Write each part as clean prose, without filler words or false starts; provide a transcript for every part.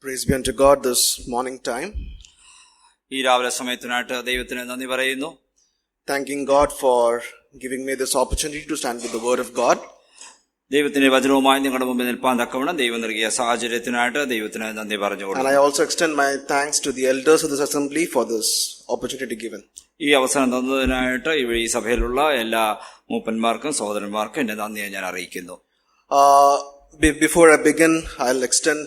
Praise be unto God this morning time. ഈ രാവിലെ സമയത്തിനായിട്ട് ദൈവത്തിന് നന്ദി പറയുന്നു. Thanking God for giving me this opportunity to stand with the word of God. ദൈവത്തിന്റെ വചനവുമായി നിങ്ങളുടെ മുമ്പിൽ നിൽപ്പാൻ തക്കവണ്ണം ദൈവം നൽകിയ സാഹചര്യത്തിനായിട്ട് ദൈവത്തിന് നന്ദി പറഞ്ഞുകൊള്ളു. And I also extend my thanks to the elders of this assembly for this opportunity given. ഈ അവസരം തന്നതിനായിട്ട് ഈ സഭയിലുള്ള എല്ലാ മൂപ്പന്മാർക്കും സഹോദരന്മാർക്കും എന്റെ നന്ദിയെ ഞാൻ അറിയിക്കുന്നു. Before I begin, I'll extend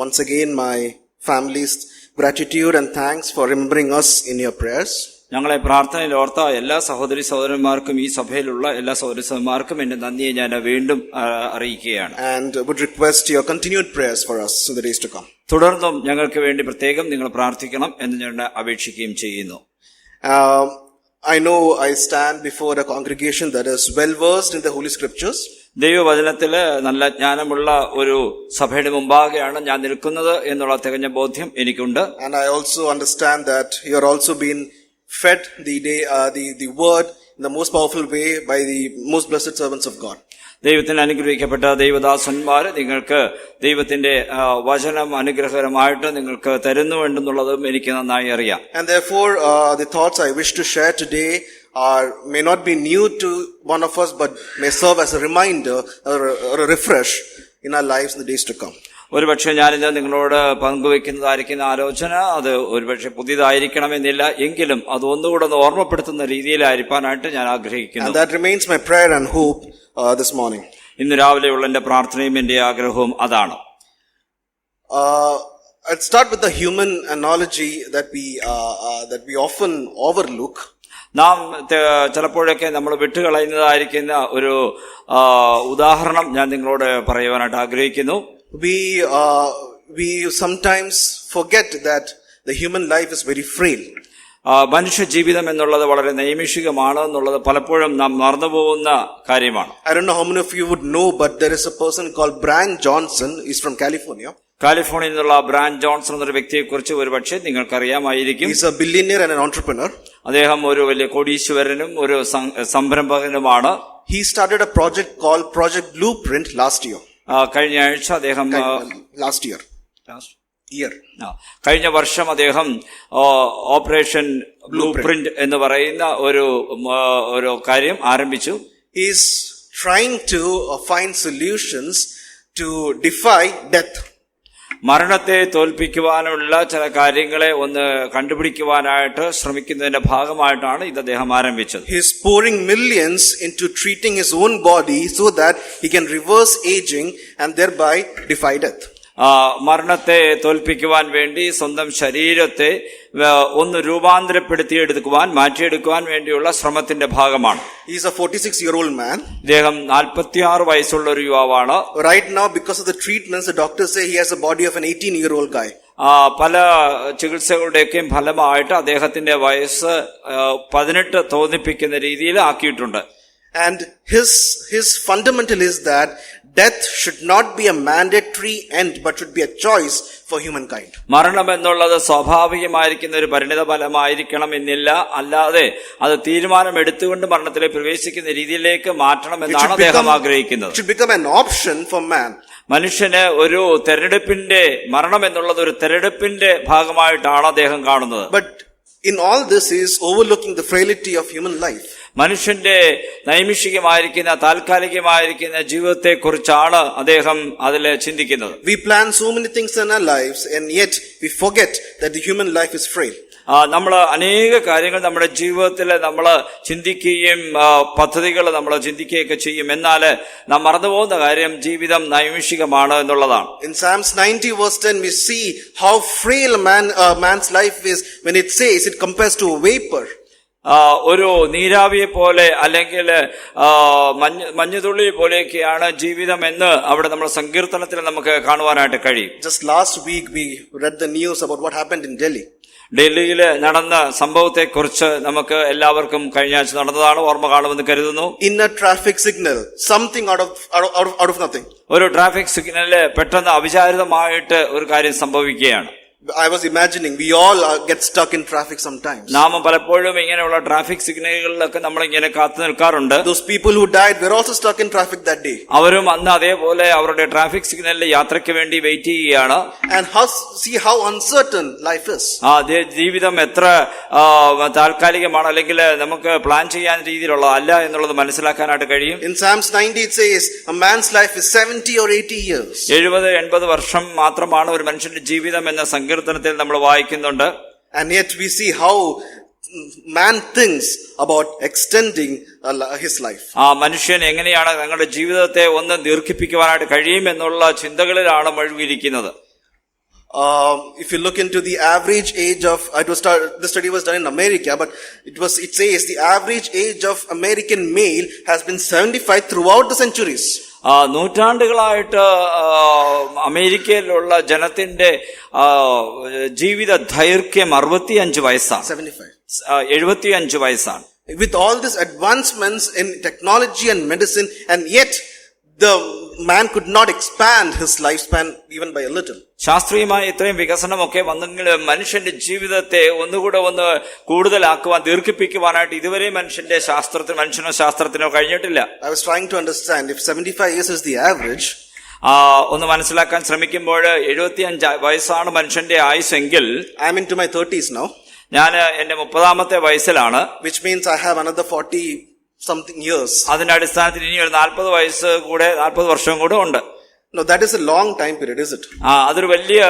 once again my family's gratitude and thanks for remembering us in your prayers. ഞങ്ങളെ പ്രാർത്ഥനയിൽ ഓർത്ത എല്ലാ സഹോദരി സഹോദരന്മാർക്കും ഈ സഭയിലുള്ള എല്ലാ സഹോദരി സഹോദരന്മാർക്കും എന്റെ നന്ദിയെ ഞാൻ വീണ്ടും അറിയിക്കുകയാണ്. And would request your continued prayers for us in the days to come. തുടർന്നും ഞങ്ങൾക്ക് വേണ്ടി പ്രത്യേകം നിങ്ങൾ പ്രാർത്ഥിക്കണം എന്ന് ഞാൻ അപേക്ഷിക്കുകയും ചെയ്യുന്നു. I know I stand before a congregation that is well versed in the Holy Scriptures. ദൈവവചനത്തില് നല്ല ജ്ഞാനമുള്ള ഒരു സഭയുടെ മുമ്പാകെയാണ് ഞാൻ നിൽക്കുന്നത് എന്നുള്ള തികഞ്ഞ ബോധ്യം എനിക്കുണ്ട്. And I also understand that you are also being fed the word in the most powerful way by the most blessed servants of God. ദൈവത്തിന് അനുഗ്രഹിക്കപ്പെട്ട ദൈവദാസന്മാര് നിങ്ങൾക്ക് ദൈവത്തിന്റെ വചനം അനുഗ്രഹകരമായിട്ട് നിങ്ങൾക്ക് തരുന്നുണ്ടെന്നുള്ളതും എനിക്ക് നന്നായി അറിയാം. And therefore the thoughts I wish to share today may not be new to one of us, but may serve as a reminder or a refresh in our lives in the days to come. ഒരുപക്ഷെ ഞാനിത് നിങ്ങളോട് പങ്കുവെക്കുന്നതായിരിക്കുന്ന ആലോചന അത് ഒരുപക്ഷെ പുതിയതായിരിക്കണമെന്നില്ല, എങ്കിലും അത് ഒന്നുകൂടെ ഓർമ്മപ്പെടുത്തുന്ന രീതിയിലായിരിക്കാനായിട്ട് ഞാൻ ആഗ്രഹിക്കുന്നു. And that remains my prayer and hope this morning. ഇന്ന് രാവിലെയുള്ള എന്റെ പ്രാർത്ഥനയും എന്റെ ആഗ്രഹവും അതാണ്. I'll start with the human analogy that we often overlook. നാം ചിലപ്പോഴൊക്കെ നമ്മൾ വിട്ടുകളയുന്നതായിരിക്കുന്ന ഒരു ഉദാഹരണം ഞാൻ നിങ്ങളോട് പറയുവാനായിട്ട് ആഗ്രഹിക്കുന്നു. We sometimes forget that the human life is very frail. മനുഷ്യ ജീവിതം എന്നുള്ളത് വളരെ നൈമിഷികമാണ് എന്നുള്ളത് പലപ്പോഴും നാം മറന്നുപോകുന്ന കാര്യമാണ്. I don't know how many of you would know, but there is a person called Brian Johnson. He's from California. കാലിഫോർണിയയിൽ നിന്നുള്ള ബ്രാൻ ജോൺസൺ എന്നൊരു വ്യക്തിയെ കുറിച്ച് ഒരുപക്ഷെ നിങ്ങൾക്കറിയാമായിരിക്കും. He's a billionaire and an entrepreneur. അദ്ദേഹം ഒരു വലിയ കോടീശ്വരനും ഒരു സംരംഭകനുമാണ്. He started a project called Project Blueprint last year. കഴിഞ്ഞ ആഴ്ച അദ്ദേഹം കഴിഞ്ഞ വർഷം അദ്ദേഹം ഓപ്പറേഷൻ ബ്ലൂപ്രിന്റ് എന്ന് പറയുന്ന ഒരു കാര്യം ആരംഭിച്ചു. He is trying to find solutions to defy death. മരണത്തെ തോൽപ്പിക്കുവാനുള്ള ചില കാര്യങ്ങളെ ഒന്ന് കണ്ടുപിടിക്കുവാനായിട്ട് ശ്രമിക്കുന്നതിന്റെ ഭാഗമായിട്ടാണ് ഇത് അദ്ദേഹം ആരംഭിച്ചത്. He is pouring millions into treating his own body so that he can reverse aging and thereby defy death. മരണത്തെ തോൽപ്പിക്കുവാൻ വേണ്ടി സ്വന്തം ശരീരത്തെ ഒന്ന് രൂപാന്തരപ്പെടുത്തിയെടുക്കുവാൻ മാറ്റിയെടുക്കുവാൻ വേണ്ടിയുള്ള ശ്രമത്തിന്റെ ഭാഗമാണ്. He is a 46-year-old man. അദ്ദേഹം 46 വയസ്സുള്ള ഒരു യുവാവാണ്. Right now, because of the treatments, the doctors say he has a body of an 18-year-old guy. പല ചികിത്സകളുടെയൊക്കെയും ഫലമായിട്ട് അദ്ദേഹത്തിന്റെ വയസ്സ് 18 തോന്നിപ്പിക്കുന്ന രീതിയിൽ ആക്കിയിട്ടുണ്ട്. And his fundamental is that death should not be a mandatory end, but should be a choice for humankind. മരണം എന്നുള്ളത് സ്വാഭാവികമായിരിക്കുന്ന ഒരു പരിണിത ഫലമായിരിക്കണം എന്നില്ല, അല്ലാതെ അത് തീരുമാനം എടുത്തുകൊണ്ട് മരണത്തിലേക്ക് പ്രവേശിക്കുന്ന രീതിയിലേക്ക് മാറ്റണം എന്നാണ് അദ്ദേഹം ആഗ്രഹിക്കുന്നത്. It should become an option for man. മനുഷ്യന് ഒരു തെരഞ്ഞെടുപ്പിന്റെ മരണം എന്നുള്ളത് ഒരു തെരഞ്ഞെടുപ്പിന്റെ ഭാഗമായിട്ടാണ് അദ്ദേഹം കാണുന്നത്. But in all this is overlooking the frailty of human life. മനുഷ്യന്റെ നൈമിഷികമായിരിക്കുന്ന താൽക്കാലികമായിരിക്കുന്ന ജീവിതത്തെ കുറിച്ചാണ് അദ്ദേഹം അതിൽ ചിന്തിക്കുന്നത്. We plan so many things in our lives and yet we forget that the human life is frail. നമ്മൾ അനേക കാര്യങ്ങൾ നമ്മുടെ ജീവിതത്തിൽ നമ്മൾ ചിന്തിക്കുകയും പദ്ധതികൾ നമ്മൾ ചിന്തിക്കുകയൊക്കെ ചെയ്യും, എന്നാൽ നാം മറന്നുപോകുന്ന കാര്യം ജീവിതം നൈമിഷികമാണ് എന്നുള്ളതാണ്. In Psalms 90 verse 10 we see how frail man's life is when it says it compares to a vapor. ഒരു നീരാവിയെ പോലെ അല്ലെങ്കിൽ മഞ്ഞുതുള്ളി പോലെയൊക്കെയാണ് ജീവിതം എന്ന് അവിടെ നമ്മുടെ സങ്കീർത്തനത്തിൽ നമുക്ക് കാണുവാനായിട്ട് കഴിയും. Just last week we read the news about what happened in Delhi. ഡൽഹിയിൽ നടന്ന സംഭവത്തെ കുറിച്ച് നമുക്ക് എല്ലാവർക്കും കഴിഞ്ഞ ആഴ്ച നടന്നതാണ് ഓർമ്മ കാണുമെന്ന് കരുതുന്നു. In a traffic signal, something out of nothing. ഒരു ട്രാഫിക് സിഗ്നലില് പെട്ടെന്ന് അവിചാരിതമായിട്ട് ഒരു കാര്യം സംഭവിക്കുകയാണ്. I was imagining we all get stuck in traffic sometimes. നാം പലപ്പോഴും ഇങ്ങനെയുള്ള ട്രാഫിക് സിഗ്നലുകളിലൊക്കെ നമ്മളിങ്ങനെ കാത്തു നിൽക്കാറുണ്ട്. Those people who died were also stuck in traffic that day. അവരും അന്ന് അതേപോലെ അവരുടെ ട്രാഫിക് സിഗ്നലിൽ യാത്രയ്ക്ക് വേണ്ടി വെയിറ്റ് ചെയ്യുകയാണ്. And see how uncertain life is. ജീവിതം എത്ര താൽക്കാലികമാണ്, അല്ലെങ്കിൽ നമുക്ക് പ്ലാൻ ചെയ്യാൻ രീതിയിലുള്ള അല്ല എന്നുള്ളത് മനസ്സിലാക്കാനായിട്ട് കഴിയും. In Psalms 90 it says a man's life is 70 or 80 years. 70-80 വർഷം മാത്രമാണ് ഒരു മനുഷ്യന്റെ ജീവിതം എന്ന സങ്കീർത്തനത്തിൽ നമ്മൾ വായിക്കുന്നുണ്ട്. And yet we see how man thinks about extending his life. മനുഷ്യൻ എങ്ങനെയാണ് തങ്ങളുടെ ജീവിതത്തെ ഒന്ന് ദീർഘിപ്പിക്കുവാനായിട്ട് കഴിയുമെന്നുള്ള ചിന്തകളിലാണ് മുഴുകിയിരിക്കുന്നത്. If you look into the average age of, the study was done in America, but it says the average age of American male has been 75 throughout the centuries. നൂറ്റാണ്ടുകളായിട്ട് അമേരിക്കയിലുള്ള ജനത്തിന്റെ ജീവിത ദൈർഘ്യം 65 വയസ്സാണ്. 75 വയസ്സാണ്. With all these advancements in technology and medicine, and yet the man could not expand his lifespan even by a little. ശാസ്ത്രീയമായ ഇത്രയും വികസനമൊക്കെ വന്നെങ്കിലും മനുഷ്യന്റെ ജീവിതത്തെ ഒന്നുകൂടെ കൂടുതലാക്കുവാൻ, ദീർഘിപ്പിക്കുവാനായിട്ട് ഇതുവരെ മനുഷ്യനോ ശാസ്ത്രത്തിനോ കഴിഞ്ഞിട്ടില്ല. I was trying to understand if 75 years is the average. ഒന്ന് മനസ്സിലാക്കാൻ ശ്രമിക്കുമ്പോൾ 75 വയസ്സാണ് മനുഷ്യന്റെ ആയുസ്സെങ്കിൽ, I am into my 30s now. ഞാൻ എന്റെ 30ാമത്തെ വയസ്സിലാണ്. Which means I have another 40 something years. അതിന്റെ അടിസ്ഥാനത്തിൽ ഇനി ഒരു 40 വർഷം കൂടെ ഉണ്ട്. No, that is a long time period, is it? അതൊരു വലിയ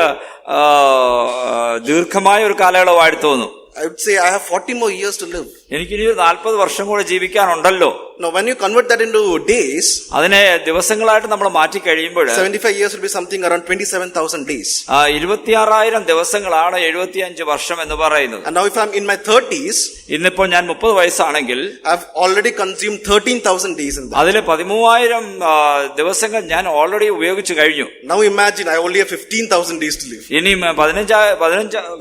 ദീർഘമായ ഒരു കാലയളവായിട്ട് തോന്നുന്നു. I would say I have 40 more years to live. എനിക്കിനി 40 വർഷം കൂടെ ജീവിക്കാനുണ്ടല്ലോ. Now when you convert that into days, അതിനെ ദിവസങ്ങളായിട്ട് നമ്മൾ മാറ്റി കഴിയുമ്പോൾ 75 years will be something around 27,000 days. 26,000 ദിവസങ്ങളാണ് 75 വർഷം എന്ന് പറയുന്നത്. And now if I'm in my 30s, ഇന്നിപ്പോൾ ഞാൻ 30 വയസ്സാണെങ്കിൽ I've already consumed 13,000 days in that. അതിൽ 13,000 ദിവസങ്ങൾ ഞാൻ ഓൾറെഡി ഉപയോഗിച്ചു കഴിഞ്ഞു. Now imagine I only have 15,000 days to live. ഇനി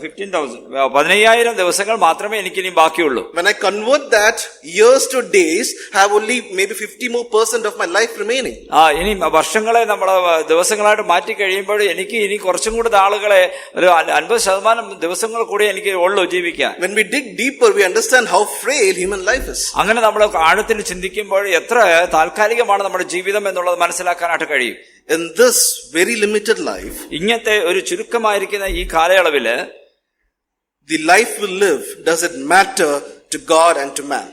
15,000 ദിവസങ്ങൾ മാത്രമേ എനിക്കിനി ബാക്കിയുള്ളൂ. When I convert that years to days, I have only maybe 50% more of my life remaining. ഇനി വർഷങ്ങളെ നമ്മൾ ദിവസങ്ങളായിട്ട് മാറ്റി കഴിയുമ്പോൾ എനിക്ക് ഇനി കുറച്ചും കൂടെ ആളുകളെ ഒരു 50% ദിവസങ്ങൾ കൂടി എനിക്ക് ഉള്ളൂ ജീവിക്കാൻ. When we dig deeper, we understand how frail human life is. അങ്ങനെ നമ്മൾ ആഴത്തിൽ ചിന്തിക്കുമ്പോൾ എത്ര താൽക്കാലികമാണ് നമ്മുടെ ജീവിതം എന്നുള്ളത് മനസ്സിലാക്കാനായിട്ട് കഴിയും. In this very limited life, ഇങ്ങനത്തെ ഒരു ചുരുക്കമായിരിക്കുന്ന ഈ കാലയളവില് the life we live, does it matter to God and to man?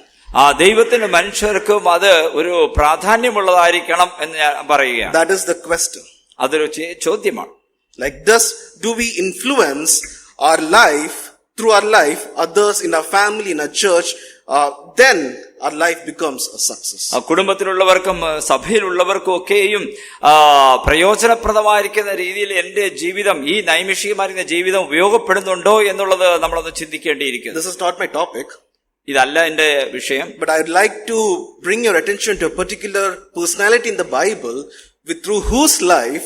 ദൈവത്തിന് മനുഷ്യർക്കും അത് ഒരു പ്രാധാന്യമുള്ളതായിരിക്കണം എന്ന് ഞാൻ പറയുകയാണ്. That is the question. അതൊരു ചോദ്യമാണ്. Like do we influence our life, through our life, others in our family, in our church, then our life becomes a success. കുടുംബത്തിലുള്ളവർക്കും സഭയിലുള്ളവർക്കും ഒക്കെയും പ്രയോജനപ്രദമായിരിക്കുന്ന രീതിയിൽ എന്റെ ജീവിതം, ഈ നൈമിഷികമായിരിക്കുന്ന ജീവിതം ഉപയോഗപ്പെടുന്നുണ്ടോ എന്നുള്ളത് നമ്മളൊന്ന് ചിന്തിക്കേണ്ടിയിരിക്കുന്നു. This is not my topic. ഇതല്ല എന്റെ വിഷയം. But I would like to bring your attention to a particular personality in the Bible through whose life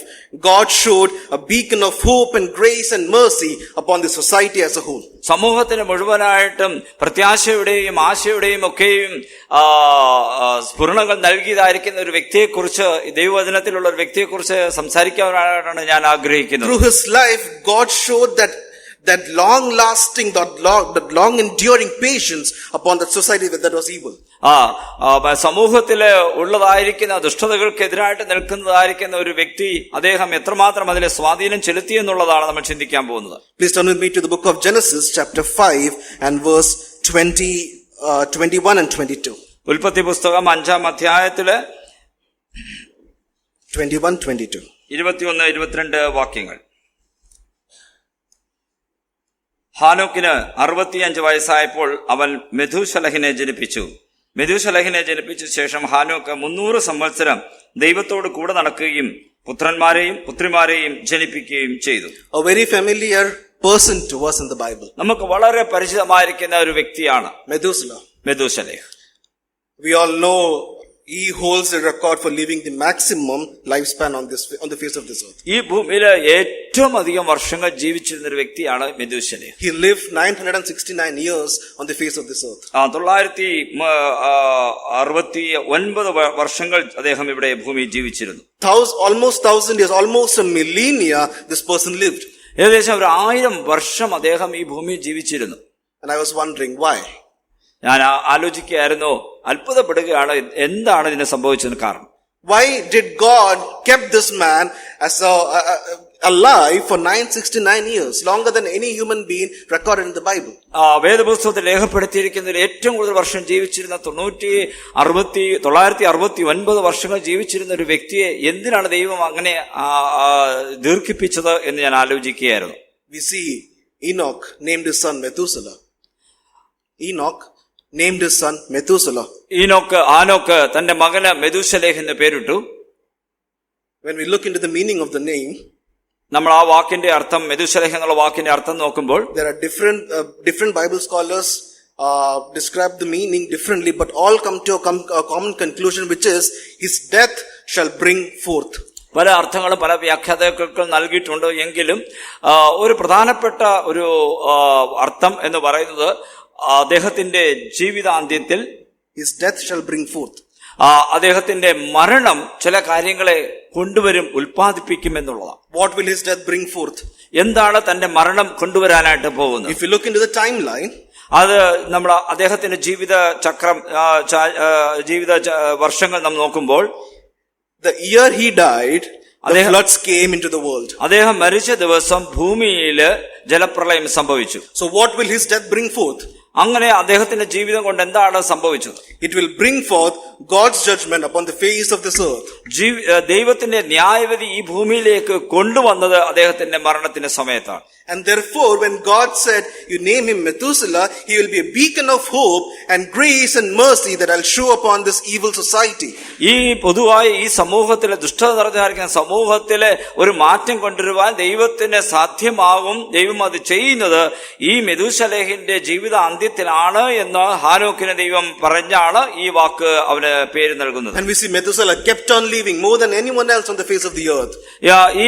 God showed a beacon of hope and grace and mercy upon the society as a whole. സമൂഹത്തിന് മുഴുവനായിട്ടും പ്രത്യാശയുടെയും ആശയുടെയും ഒക്കെയും സ്ഫുരണകൾ നൽകിയതായിരിക്കുന്ന ഒരു വ്യക്തിയെക്കുറിച്ച്, ദൈവവചനത്തിലുള്ള ഒരു വ്യക്തിയെക്കുറിച്ച് സംസാരിക്കാനാണ് ഞാൻ ആഗ്രഹിക്കുന്നത്. Through his life, God showed that long lasting, that long enduring patience upon that society that was evil. സമൂഹത്തില് ഉള്ളതായിരിക്കുന്ന ദുഷ്ടതകൾക്കെതിരായിട്ട് നിൽക്കുന്നതായിരിക്കുന്ന ഒരു വ്യക്തി, അദ്ദേഹം എത്രമാത്രം അതിലെ സ്വാധീനം ചെലുത്തി എന്നുള്ളതാണ് നമ്മൾ ചിന്തിക്കാൻ പോകുന്നത്. Please turn with me to the book of Genesis chapter 5 and verse 21 and 22. ഉൽപ്പത്തി പുസ്തകം 5-ാം അധ്യായത്തില് 21-22 21-22 വാക്യങ്ങൾ. ഹാനോക്കിന് 65 വയസ്സായപ്പോൾ അവൻ മെഥൂശലഹിനെ ജനിപ്പിച്ചു. മെഥൂശലഹിനെ ജനിപ്പിച്ച ശേഷം ഹാനോക്ക് 300 സംവത്സരം ദൈവത്തോട് കൂടെ നടക്കുകയും പുത്രന്മാരെയും പുത്രിമാരെയും ജനിപ്പിക്കുകയും ചെയ്തു. A very familiar person to us in the Bible. നമുക്ക് വളരെ പരിചിതമായിരിക്കുന്ന ഒരു വ്യക്തിയാണ് Methuselah. We all know he holds a record for living the maximum lifespan on the face of this earth. ഈ ഭൂമിയിലെ ഏറ്റവും അധികം വർഷങ്ങൾ ജീവിച്ചിരുന്ന ഒരു വ്യക്തിയാണ് Methuselah. He lived 969 years on the face of this earth. 969 വർഷങ്ങൾ അദ്ദേഹം ഇവിടെ ഭൂമിയിൽ ജീവിച്ചിരുന്നു. Almost 1,000 years, almost a millennia this person lived. ഏകദേശം 1000 വർഷം അദ്ദേഹം ഈ ഭൂമിയിൽ ജീവിച്ചിരുന്നു. And I was wondering why. ഞാൻ ആലോചിക്കുകയായിരുന്നു, അത്ഭുതപ്പെടുകയാണ്, എന്താണ് ഇതിന് സംഭവിച്ചതിന് കാരണം. Why did God kept this man as alive for 969 years, longer than any human being recorded in the Bible? വേദപുസ്തകത്തിൽ രേഖപ്പെടുത്തിയിരിക്കുന്നതിൽ ഏറ്റവും കൂടുതൽ വർഷം ജീവിച്ചിരുന്ന 969 വർഷങ്ങൾ ജീവിച്ചിരുന്ന ഒരു വ്യക്തിയെ എന്തിനാണ് ദൈവം അങ്ങനെ ദീർഘിപ്പിച്ചത് എന്ന് ഞാൻ ആലോചിക്കുകയായിരുന്നു. We see Enoch named his son Methuselah. Enoch named his son Methuselah. ആനോക്ക് തന്റെ മകന് മെഥൂശലേഹ് എന്ന് പേരിട്ടു. When we look into the meaning of the name, നമ്മൾ ആ വാക്കിന്റെ അർത്ഥം, മെഥൂശലേഹ് എന്നുള്ള വാക്കിന്റെ അർത്ഥം നോക്കുമ്പോൾ, there are different Bible scholars describe the meaning differently, but all come to a common conclusion, which is his death shall bring forth. പല അർത്ഥങ്ങളും പല വ്യാഖ്യാതാക്കൾക്കും നൽകിയിട്ടുണ്ട്. എങ്കിലും ഒരു പ്രധാനപ്പെട്ട ഒരു അർത്ഥം എന്ന് പറയുന്നത് അദ്ദേഹത്തിന്റെ ജീവിതാന്ത്യത്തിൽ his death shall bring forth. അദ്ദേഹത്തിന്റെ മരണം ചില കാര്യങ്ങളെ കൊണ്ടുവരും, ഉൽപ്പാദിപ്പിക്കും എന്നുള്ളതാണ്. What will his death bring forth? എന്താണ് തന്റെ മരണം കൊണ്ടുവരാനായിട്ട് പോകുന്നത്? If you look into the timeline, അത് നമ്മൾ അദ്ദേഹത്തിന്റെ ജീവിത വർഷങ്ങൾ നാം നോക്കുമ്പോൾ, the year he died, the floods came into the world. അദ്ദേഹം മരിച്ച ദിവസം ഭൂമിയില് ജലപ്രളയം സംഭവിച്ചു. So what will his death bring forth? അങ്ങനെ അദ്ദേഹത്തിന്റെ ജീവിതം കൊണ്ട് എന്താണ് സംഭവിച്ചത്? It will bring forth God's judgment upon the face of this earth. ദൈവത്തിന്റെ ന്യായവിധി ഈ ഭൂമിയിലേക്ക് കൊണ്ടുവന്നത് അദ്ദേഹത്തിന്റെ മരണത്തിന്റെ സമയത്താണ്. And therefore, when God said, you name him Methuselah, he will be a beacon of hope and grace and mercy that I'll show upon this evil society. ഈ പൊതുവായി ഈ സമൂഹത്തിലെ ദുഷ്ടത നിറഞ്ഞായിരിക്കുന്ന സമൂഹത്തിലെ ഒരു മാറ്റം കൊണ്ടുവരുവാൻ ദൈവത്തിന് സാധ്യമാകും. ദൈവം അത് ചെയ്യുന്നത് ഈ മെഥൂശലേഹിന്റെ ജീവിത അന്ത്യത്തിലാണ് എന്ന് ഹാനോക്കിന് ദൈവം പറഞ്ഞാണ് ഈ വാക്ക് അവന് പേര് നൽകുന്നത്. And we see Methuselah kept on living more than anyone else on the face of the earth. ഈ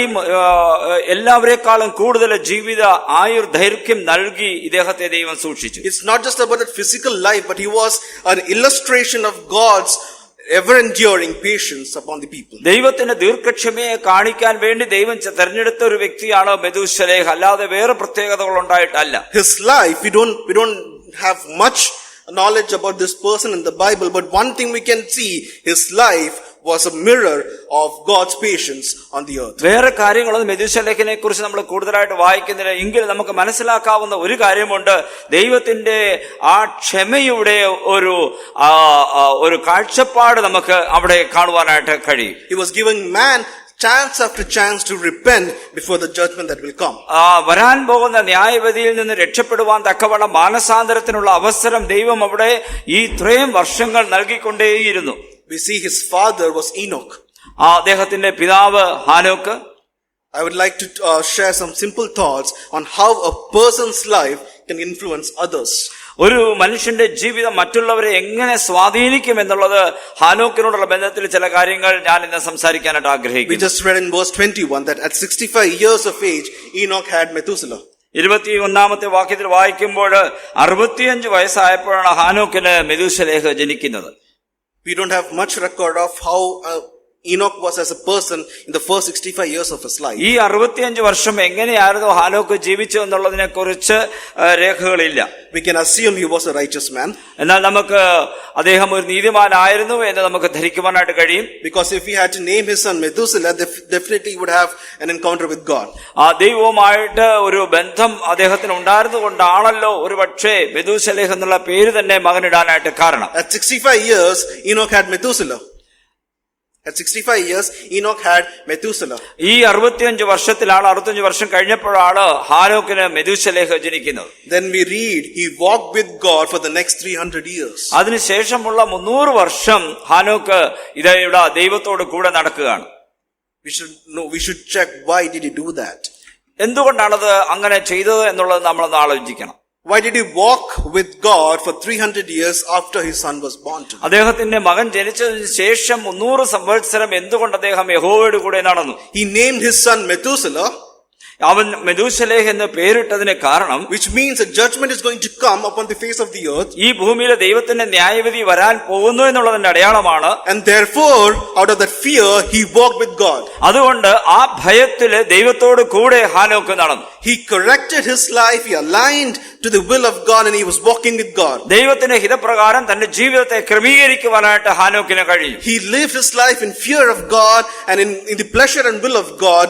എല്ലാവരെക്കാളും കൂടുതൽ ജീവിത ആയുർദൈർഘ്യം നൽകി ഇദ്ദേഹത്തെ ദൈവം സൂക്ഷിച്ചു. It's not just about that physical life, but he was an illustration of God's ever-enduring patience upon the people. ദൈവത്തിന്റെ ദീർഘക്ഷമയെ കാണിക്കാൻ വേണ്ടി ദൈവം തെരഞ്ഞെടുത്ത ഒരു വ്യക്തിയാണ് മെഥൂശലേഹ്, അല്ലാതെ വേറെ പ്രത്യേകതകൾ ഉണ്ടായിട്ടല്ല. His life, we don't have much knowledge about this person in the Bible, but one thing we can see, his life was a mirror of God's patience on the earth. വേറെ കാര്യങ്ങളൊന്നും മെഥൂശലേഹിനെ കുറിച്ച് നമ്മൾ കൂടുതലായിട്ട് വായിക്കുന്നില്ല. എങ്കിലും നമുക്ക് മനസ്സിലാക്കാവുന്ന ഒരു കാര്യമുണ്ട്, ദൈവത്തിന്റെ ആ ക്ഷമയുടെ ഒരു കാഴ്ചപ്പാട് നമുക്ക് അവിടെ കാണുവാനായിട്ട് കഴിയും. He was giving man chance after chance to repent before the judgment that will come. വരാൻ പോകുന്ന ന്യായവിധിയിൽ നിന്ന് രക്ഷപ്പെടുവാൻ തക്കവണ്ണം മാനസാന്തരത്തിനുള്ള അവസരം ദൈവം അവിടെ ഈ ഇത്രയും വർഷങ്ങൾ നൽകിക്കൊണ്ടേയിരുന്നു. We see his father was Enoch. അദ്ദേഹത്തിന്റെ പിതാവ് ഹാനോക്ക്. I would like to share some simple thoughts on how a person's life can influence others. ഒരു മനുഷ്യന്റെ ജീവിതം മറ്റുള്ളവരെ എങ്ങനെ സ്വാധീനിക്കും എന്നുള്ളത് ഹാനോക്കിനോടുള്ള ബന്ധത്തിൽ ചില കാര്യങ്ങൾ ഞാൻ ഇന്ന് സംസാരിക്കാനായിട്ട് ആഗ്രഹിക്കുന്നു. We just read in verse 21 that at 65 years of age Enoch had Methuselah. 21-ാമത്തെ വാക്യത്തിൽ വായിക്കുമ്പോൾ 65 വയസ്സായപ്പോഴാണ് ഹാനോക്കിന് മെഥൂശലേഹ് ജനിക്കുന്നത്. We don't have much record of how Enoch was as a person in the first 65 years of his life. ഈ 65 വർഷം എങ്ങനെയായിരുന്നു ഹാനോക്ക് ജീവിച്ചു എന്നുള്ളതിനെ കുറിച്ച് രേഖകളില്ല. We can assume he was a righteous man. എന്നാൽ നമുക്ക് അദ്ദേഹം ഒരു നീതിമാനായിരുന്നു എന്ന് നമുക്ക് ധരിക്കുവാനായിട്ട് കഴിയും. Because if he had to name his son Methuselah, definitely he would have an encounter with God. ദൈവവുമായിട്ട് ഒരു ബന്ധം അദ്ദേഹത്തിന് ഉണ്ടായിരുന്നുകൊണ്ടാണല്ലോ ഒരു പക്ഷേ മെഥൂശലേഹ് എന്നുള്ള പേര് തന്നെ മകനിടാനായിട്ട് കാരണം. At 65 years Enoch had Methuselah. At 65 years, Enoch had Methuselah. ഈ 65 വർഷത്തിലാണ്, 65 വർഷം കഴിഞ്ഞപ്പോഴാണ് ഹാനോക്കിന് മെഥൂശലേഹ് ജനിക്കുന്നത്. Then we read, he walked with God for the next 300 years. അതിനുശേഷമുള്ള 300 വർഷം ഹാനോക്ക് ഇവിടെ ദൈവത്തോട് കൂടെ നടക്കുകയാണ്. We should check why did he do that. എന്തുകൊണ്ടാണത് അങ്ങനെ ചെയ്തത് എന്നുള്ളത് നമ്മളൊന്ന് ആലോചിക്കണം. Why did he walk with God for 300 years after his son was born to him? അദ്ദേഹത്തിന്റെ മകൻ ജനിച്ചതിന് ശേഷം 300 സംവത്സരം എന്തുകൊണ്ട് അദ്ദേഹം യഹോവയുടെ കൂടെ നടന്നു? He named his son Methuselah. അവൻ മെഥൂശലേഹ് എന്ന് പേരിട്ടതിന് കാരണം, which means a judgment is going to come upon the face of the earth. ഈ ഭൂമിയിലെ ദൈവത്തിന്റെ ന്യായവിധി വരാൻ പോകുന്നു എന്നുള്ളതിന്റെ അടയാളമാണ്. And therefore, out of that fear, he walked with God. അതുകൊണ്ട് ആ ഭയത്തില് ദൈവത്തോട് കൂടെ ഹാനോക്ക് നടന്നു. He corrected his life, he aligned to the will of God, and he was walking with God. ദൈവത്തിന്റെ ഹിതപ്രകാരം തന്റെ ജീവിതത്തെ ക്രമീകരിക്കുവാനായിട്ട് ഹാനോക്കിന് കഴിയും. He lived his life in fear of God and in the pleasure and will of God,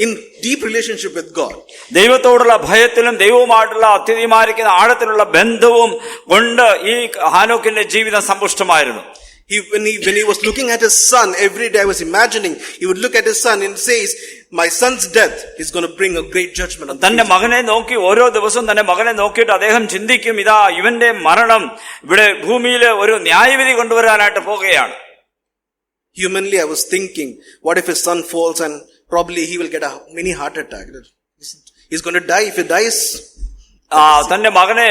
in deep relationship with God. ദൈവത്തോടുള്ള ഭയത്തിലും ദൈവവുമായിട്ടുള്ള അത്യധികമായിരിക്കുന്ന ആഴത്തിലുള്ള ബന്ധവും കൊണ്ട് ഈ ഹാനോക്കിന്റെ ജീവിതം സമ്പുഷ്ടമായിരുന്നു. When he was looking at his son every day, I was imagining he would look at his son and says, my son's death is going to bring a great judgment on തന്റെ മകനെ നോക്കി ഓരോ ദിവസവും തന്റെ മകനെ നോക്കിയിട്ട് അദ്ദേഹം ചിന്തിക്കും, ഇതാ ഇവന്റെ മരണം ഇവിടെ ഭൂമിയിൽ ഒരു ന്യായവിധി കൊണ്ടുവരാനായിട്ട് പോകുകയാണ്. Humanly, I was thinking, what if his son falls and probably he will get a mini heart attack? He's going to die. If he dies, തന്റെ മകനെ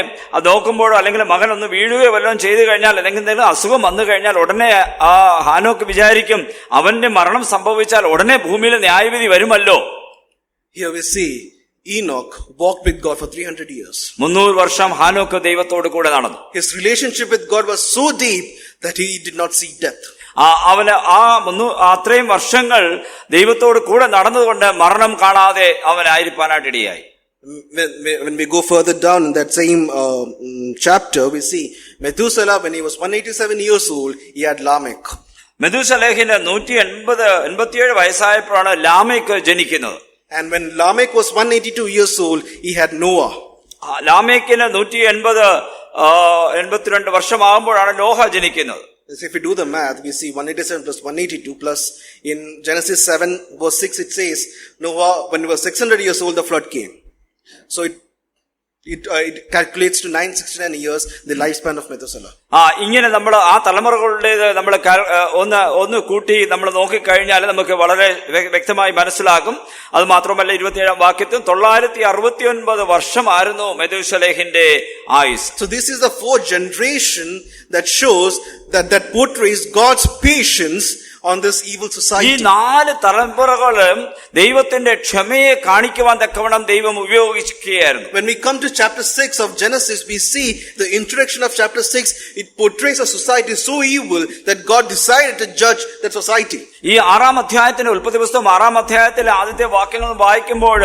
നോക്കുമ്പോഴോ അല്ലെങ്കിൽ മകൻ ഒന്ന് വീഴുകയോ വല്ലതും ചെയ്തു കഴിഞ്ഞാൽ അല്ലെങ്കിൽ എന്തെങ്കിലും അസുഖം വന്നു കഴിഞ്ഞാൽ ഉടനെ ആ ഹാനോക്ക് വിചാരിക്കും, അവന്റെ മരണം സംഭവിച്ചാൽ ഉടനെ ഭൂമിയിൽ ന്യായവിധി വരുമല്ലോ. Here we see Enoch walked with God for 300 years. 300 വർഷം ഹാനോക്ക് ദൈവത്തോട് കൂടെ നടന്നു. His relationship with God was so deep that he did not see death. അവന് അത്രയും വർഷങ്ങൾ ദൈവത്തോട് കൂടെ നടന്നതുകൊണ്ട് മരണം കാണാതെ അവനായിരിക്കാനായിട്ട് ഇടയായി. When we go further down in that same chapter, we see Methuselah, when he was 187 years old, he had Lamech. മെഥൂശലഹിന് 187 വയസ്സായപ്പോഴാണ് ലാമെക്ക് ജനിക്കുന്നത്. And when Lamech was 182 years old, he had Noah. ലാമെക്കിന് 182 വർഷമാകുമ്പോഴാണ് നോഹ ജനിക്കുന്നത്. If we do the math, we see 187 plus 182 plus in Genesis 7 verse 6 it says, Noah, when he was 600 years old, the flood came. So it calculates to 969 years the lifespan of Methuselah. ഇങ്ങനെ നമ്മൾ ആ തലമുറകളുടേത് നമ്മൾ ഒന്ന് കൂട്ടി നമ്മൾ നോക്കിക്കഴിഞ്ഞാൽ നമുക്ക് വളരെ വ്യക്തമായി മനസ്സിലാകും. അത് മാത്രമല്ല 27 വാക്യത്തിൽ 969 വർഷമായിരുന്നു മെഥൂശലഹിന്റെ ആയുസ്. So this is the fourth generation that shows that portrays God's patience on this evil society. ഈ 4 തലമുറകളും ദൈവത്തിന്റെ ക്ഷമയെ കാണിക്കുവാൻ തക്കവണ്ണം ദൈവം ഉപയോഗിക്കുകയായിരുന്നു. When we come to chapter 6 of Genesis, we see the introduction of chapter 6. It portrays a society so evil that God decided to judge that society. ഈ 6-ാം അധ്യായത്തിന്റെ ഉൽപ്പത്തി പുസ്തകം 6-ാം അധ്യായത്തിലെ ആദ്യത്തെ വാക്യങ്ങൾ വായിക്കുമ്പോൾ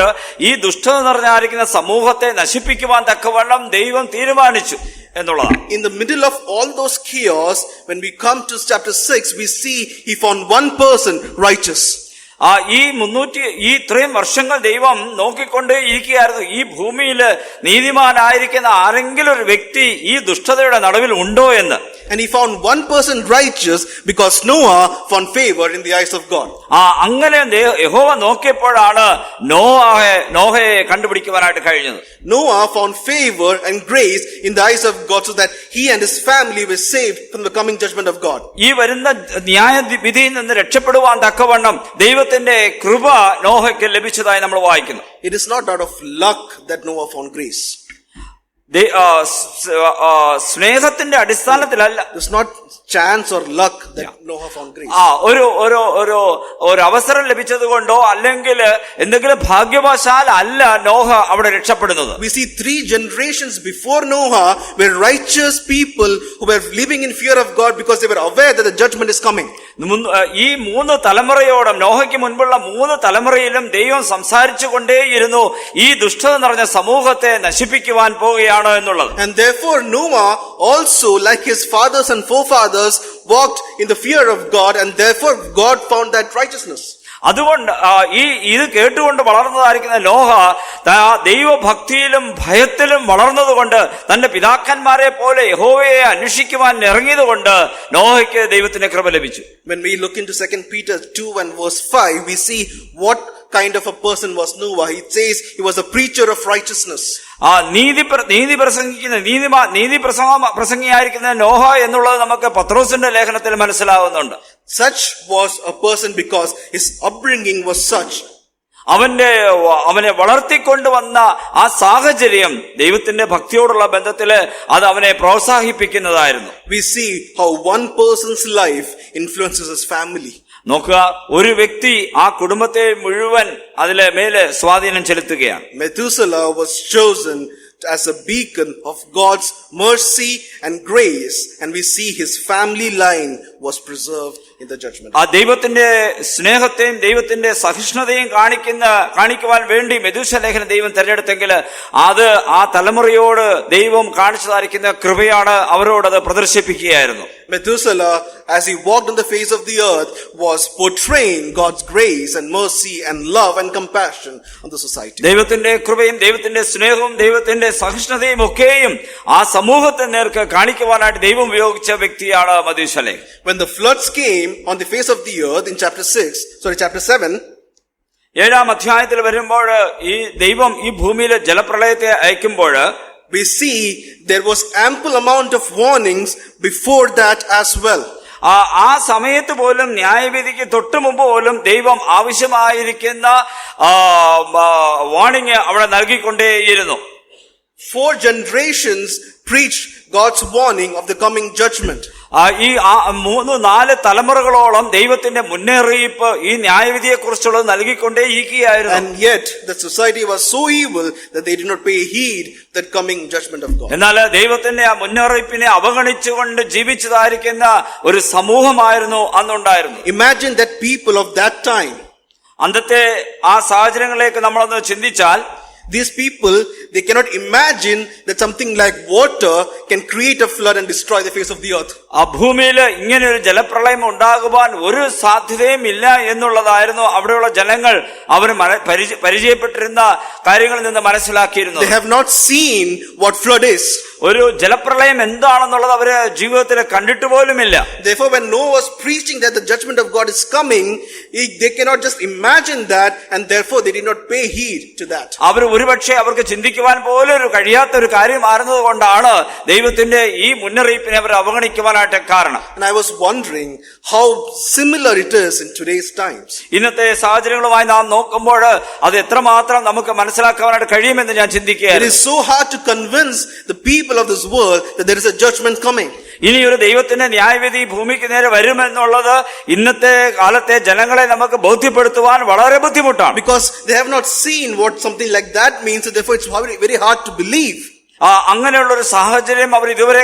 ഈ ദുഷ്ടത നിറഞ്ഞായിരിക്കുന്ന സമൂഹത്തെ നശിപ്പിക്കുവാൻ തക്കവണ്ണം ദൈവം തീരുമാനിച്ചു എന്നുള്ളതാണ്. In the middle of all those chaos, when we come to chapter 6, we see he found one person righteous. ഇത്രയും വർഷങ്ങൾ ദൈവം നോക്കിക്കൊണ്ടേ ഇരിക്കുകയായിരുന്നു. ഈ ഭൂമിയിൽ നീതിമാനായിരിക്കുന്ന ആരെങ്കിലും ഒരു വ്യക്തി ഈ ദുഷ്ടതയുടെ നടുവിൽ ഉണ്ടോ എന്ന്. And he found one person righteous because Noah found favor in the eyes of God. അങ്ങനെ യഹോവ നോക്കിയപ്പോഴാണ് നോഹയെ കണ്ടുപിടിക്കുവാനായിട്ട് കഴിഞ്ഞത്. Noah found favor and grace in the eyes of God so that he and his family were saved from the coming judgment of God. ഈ വരുന്ന ന്യായവിധിയിൽ നിന്ന് രക്ഷപ്പെടുവാൻ തക്കവണ്ണം ദൈവത്തിന്റെ കൃപ നോഹയ്ക്ക് ലഭിച്ചതായി നമ്മൾ വായിക്കുന്നു. It is not out of luck that Noah found grace. സ്നേഹത്തിന്റെ അടിസ്ഥാനത്തിലല്ല. It's not chance or luck that Noah found grace. ഒരു അവസരം ലഭിച്ചത് കൊണ്ടോ അല്ലെങ്കിൽ എന്തെങ്കിലും ഭാഗ്യവശാൽ അല്ല നോഹ അവിടെ രക്ഷപ്പെടുന്നത്. We see 3 generations before Noah were righteous people who were living in fear of God because they were aware that the judgment is coming. ഈ 3 തലമുറയോടും നോഹയ്ക്ക് മുൻപുള്ള 3 തലമുറയിലും ദൈവം സംസാരിച്ചു കൊണ്ടേയിരുന്നു ഈ ദുഷ്ടത നിറഞ്ഞ സമൂഹത്തെ നശിപ്പിക്കുവാൻ പോവുകയാണ് എന്നുള്ളത്. And therefore Noah also, like his fathers and forefathers, walked in the fear of God, and therefore God found that righteousness. അതുകൊണ്ട് ഇത് കേട്ടുകൊണ്ട് വളർന്നതായിരിക്കുന്ന നോഹ ദൈവഭക്തിയിലും ഭയത്തിലും വളർന്നതുകൊണ്ട് തന്റെ പിതാക്കന്മാരെ പോലെ യഹോവയെ അന്വേഷിക്കുവാൻ ഇറങ്ങിയതുകൊണ്ട് നോഹയ്ക്ക് ദൈവത്തിന്റെ കൃപ ലഭിച്ചു. When we look into 2 Peter 2 and verse 5, we see what kind of a person was Noah. It says he was a preacher of righteousness. നീതി പ്രസംഗിയായിരിക്കുന്ന നോഹ എന്നുള്ളത് നമുക്ക് പത്രോസിന്റെ ലേഖനത്തിൽ മനസ്സിലാവുന്നുണ്ട്. Such was a person because his upbringing was such. അവനെ വളർത്തിക്കൊണ്ടുവന്ന ആ സാഹചര്യം ദൈവത്തിന്റെ ഭക്തിയോടുള്ള ബന്ധത്തില് അത് അവനെ പ്രോത്സാഹിപ്പിക്കുന്നതായിരുന്നു. We see how one person's life influences his family. നോക്കുക, ഒരു വ്യക്തി ആ കുടുംബത്തെ മുഴുവൻ അതിലെ മേലെ സ്വാധീനം ചെലുത്തുകയാണ്. Methuselah was chosen as a beacon of God's mercy and grace, and we see his family line was preserved in the judgment. ആ ദൈവത്തിന്റെ സ്നേഹത്തെയും ദൈവത്തിന്റെ സഹിഷ്ണുതയും കാണിക്കുവാൻ വേണ്ടി മെഥൂശലേഖനെ ദൈവം തെരഞ്ഞെടുത്തെങ്കിൽ അത് ആ തലമുറയോട് ദൈവം കാണിച്ചതായിരിക്കുന്ന കൃപയാണ് അവരോട് അത് പ്രദർശിപ്പിക്കുകയായിരുന്നു. Methuselah, as he walked on the face of the earth, was portraying God's grace and mercy and love and compassion on the society. ദൈവത്തിന്റെ കൃപയും ദൈവത്തിന്റെ സ്നേഹവും ദൈവത്തിന്റെ സഹിഷ്ണുതയും ഒക്കെയും ആ സമൂഹത്തെ നേർക്ക് കാണിക്കുവാനായിട്ട് ദൈവം ഉപയോഗിച്ച വ്യക്തിയാണ് മെഥൂശലേഖൻ. When the floods came on the face of the earth in chapter 7, 7-ാം അധ്യായത്തിൽ വരുമ്പോൾ ഈ ദൈവം ഈ ഭൂമിയിൽ ജലപ്രളയത്തെ അയക്കുമ്പോൾ we see there was ample amount of warnings before that as well. ആ സമയത്ത് പോലും ന്യായവിധിക്ക് തൊട്ടു മുമ്പ് പോലും ദൈവം ആവശ്യമായിരിക്കുന്ന വാർണിംഗ് അവിടെ നൽകിക്കൊണ്ടേയിരുന്നു. 4 generations preached God's warning of the coming judgment. ഈ 3-4 തലമുറകളോളം ദൈവത്തിന്റെ മുന്നറിയിപ്പ് ഈ ന്യായവിധിയെ കുറിച്ചുള്ളത് നൽകിക്കൊണ്ടേയിരിക്കുകയായിരുന്നു. And yet the society was so evil that they did not pay heed that coming judgment of God. എന്നാൽ ദൈവത്തിന്റെ ആ മുന്നറിയിപ്പിനെ അവഗണിച്ചുകൊണ്ട് ജീവിച്ചതായിരിക്കുന്ന ഒരു സമൂഹമായിരുന്നു അന്നുണ്ടായിരുന്നു. Imagine that people of that time. അന്നത്തെ ആ സാഹചര്യങ്ങളിലേക്ക് നമ്മളൊന്ന് ചിന്തിച്ചാൽ These people, they cannot imagine that something like water can create a flood and destroy the face of the earth. ആ ഭൂമിയിൽ ഇങ്ങനെ ഒരു ജലപ്രളയം ഉണ്ടാകുവാൻ ഒരു സാധ്യതയും ഇല്ല എന്നുള്ളതായിരുന്നു അവിടെയുള്ള ജനങ്ങൾ അവർ പരിചയപ്പെട്ടിരുന്ന കാര്യങ്ങളിൽ നിന്ന് മനസ്സിലാക്കിയിരുന്നു. They have not seen what flood is. ഒരു ജലപ്രളയം എന്താണെന്നുള്ളത് അവര് ജീവിതത്തിൽ കണ്ടിട്ട് പോലുമില്ല. Therefore, when Noah was preaching that the judgment of God is coming, they cannot just imagine that, and therefore they did not pay heed to that. അവർ ഒരുപക്ഷെ അവർക്ക് ചിന്തിക്കുവാൻ പോലും ഒരു കഴിയാത്ത ഒരു കാര്യമായിരുന്നത് കൊണ്ടാണ് ദൈവത്തിന്റെ ഈ മുന്നറിയിപ്പിനെ അവർ അവഗണിക്കുവാനായിട്ട് കാരണം. And I was wondering how similar it is in today's times. ഇന്നത്തെ സാഹചര്യങ്ങളുമായി നാം നോക്കുമ്പോൾ അത് എത്രമാത്രം നമുക്ക് മനസ്സിലാക്കാനായിട്ട് കഴിയുമെന്ന് ഞാൻ ചിന്തിക്കുകയാണ്. It is so hard to convince the people of this world that there is a judgment coming. ഇനി ഒരു ദൈവത്തിന്റെ ന്യായവിധി ഭൂമിക്ക് നേരെ വരുമെന്നുള്ളത് ഇന്നത്തെ കാലത്തെ ജനങ്ങളെ നമുക്ക് ബോധ്യപ്പെടുത്തുവാൻ വളരെ ബുദ്ധിമുട്ടാണ്. Because they have not seen what something like that means, so therefore it's very hard to believe. അങ്ങനെയുള്ള ഒരു സാഹചര്യം അവർ ഇതുവരെ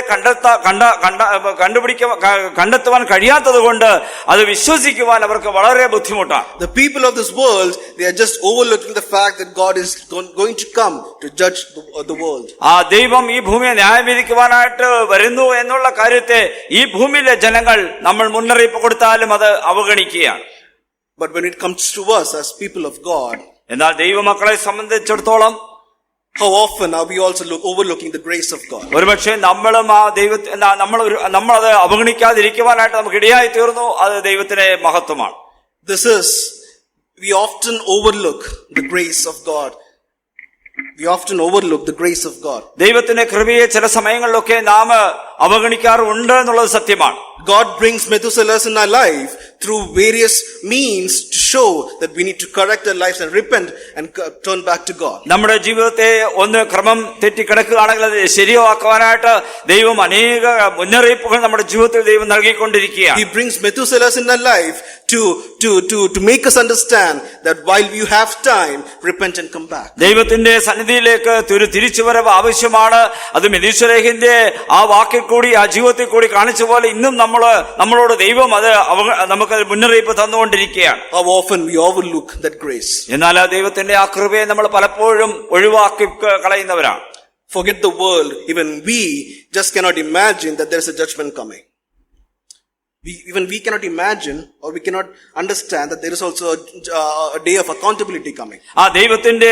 കണ്ടെത്തുവാൻ കഴിയാത്തത് കൊണ്ട് അത് വിശ്വസിക്കുവാൻ അവർക്ക് വളരെ ബുദ്ധിമുട്ടാണ്. The people of this world, they are just overlooking the fact that God is going to come to judge the world. ദൈവം ഈ ഭൂമിയെ ന്യായവിധിക്കുവാനായിട്ട് വരുന്നു എന്നുള്ള കാര്യത്തെ ഈ ഭൂമിയിലെ ജനങ്ങൾ നമ്മൾ മുന്നറിയിപ്പ് കൊടുത്താലും അത് അവഗണിക്കുകയാണ്. But when it comes to us as people of God, എന്നാൽ ദൈവമക്കളെ സംബന്ധിച്ചിടത്തോളം how often are we also overlooking the grace of God? ഒരുപക്ഷെ നമ്മളും ആ ദൈവത്തെ നമ്മളത് അവഗണിക്കാതിരിക്കുവാനായിട്ട് നമുക്ക് ഇടയായി തീർന്നു. അത് ദൈവത്തിന്റെ മഹത്വമാണ്. We often overlook the grace of God. We often overlook the grace of God. ദൈവത്തിന്റെ കൃപയെ ചില സമയങ്ങളിലൊക്കെ നാം അവഗണിക്കാറുണ്ട് എന്നുള്ളത് സത്യമാണ്. God brings Methuselahs in our life through various means to show that we need to correct our lives and repent and turn back to God. നമ്മുടെ ജീവിതത്തെ ഒന്ന് ക്രമം തെറ്റിക്കിടക്കുകയാണെങ്കിൽ അത് ശരിയാക്കുവാനായിട്ട് ദൈവം അനേക മുന്നറിയിപ്പുകൾ നമ്മുടെ ജീവിതത്തിൽ ദൈവം നൽകിക്കൊണ്ടിരിക്കുകയാണ്. He brings Methuselahs in our life to make us understand that while you have time, repent and come back. ദൈവത്തിന്റെ സന്നിധിയിലേക്ക് ഒരു തിരിച്ചുവരവ് ആവശ്യമാണ്. അത് മെഥൂശലേഖന്റെ ആ വാക്കിൽ കൂടി ആ ജീവിതത്തിൽ കൂടി കാണിച്ച പോലെ ഇന്നും നമ്മളോട് ദൈവം അത് നമുക്ക് മുന്നറിയിപ്പ് തന്നുകൊണ്ടിരിക്കുകയാണ്. How often we overlook that grace. എന്നാൽ ആ ദൈവത്തിന്റെ ആ കൃപയെ നമ്മൾ പലപ്പോഴും ഒഴിവാക്കി കളയുന്നവരാണ്. Forget the world. Even we just cannot imagine that there is a judgment coming. We cannot imagine or we cannot understand that there is also a day of accountability coming. ആ ദൈവത്തിന്റെ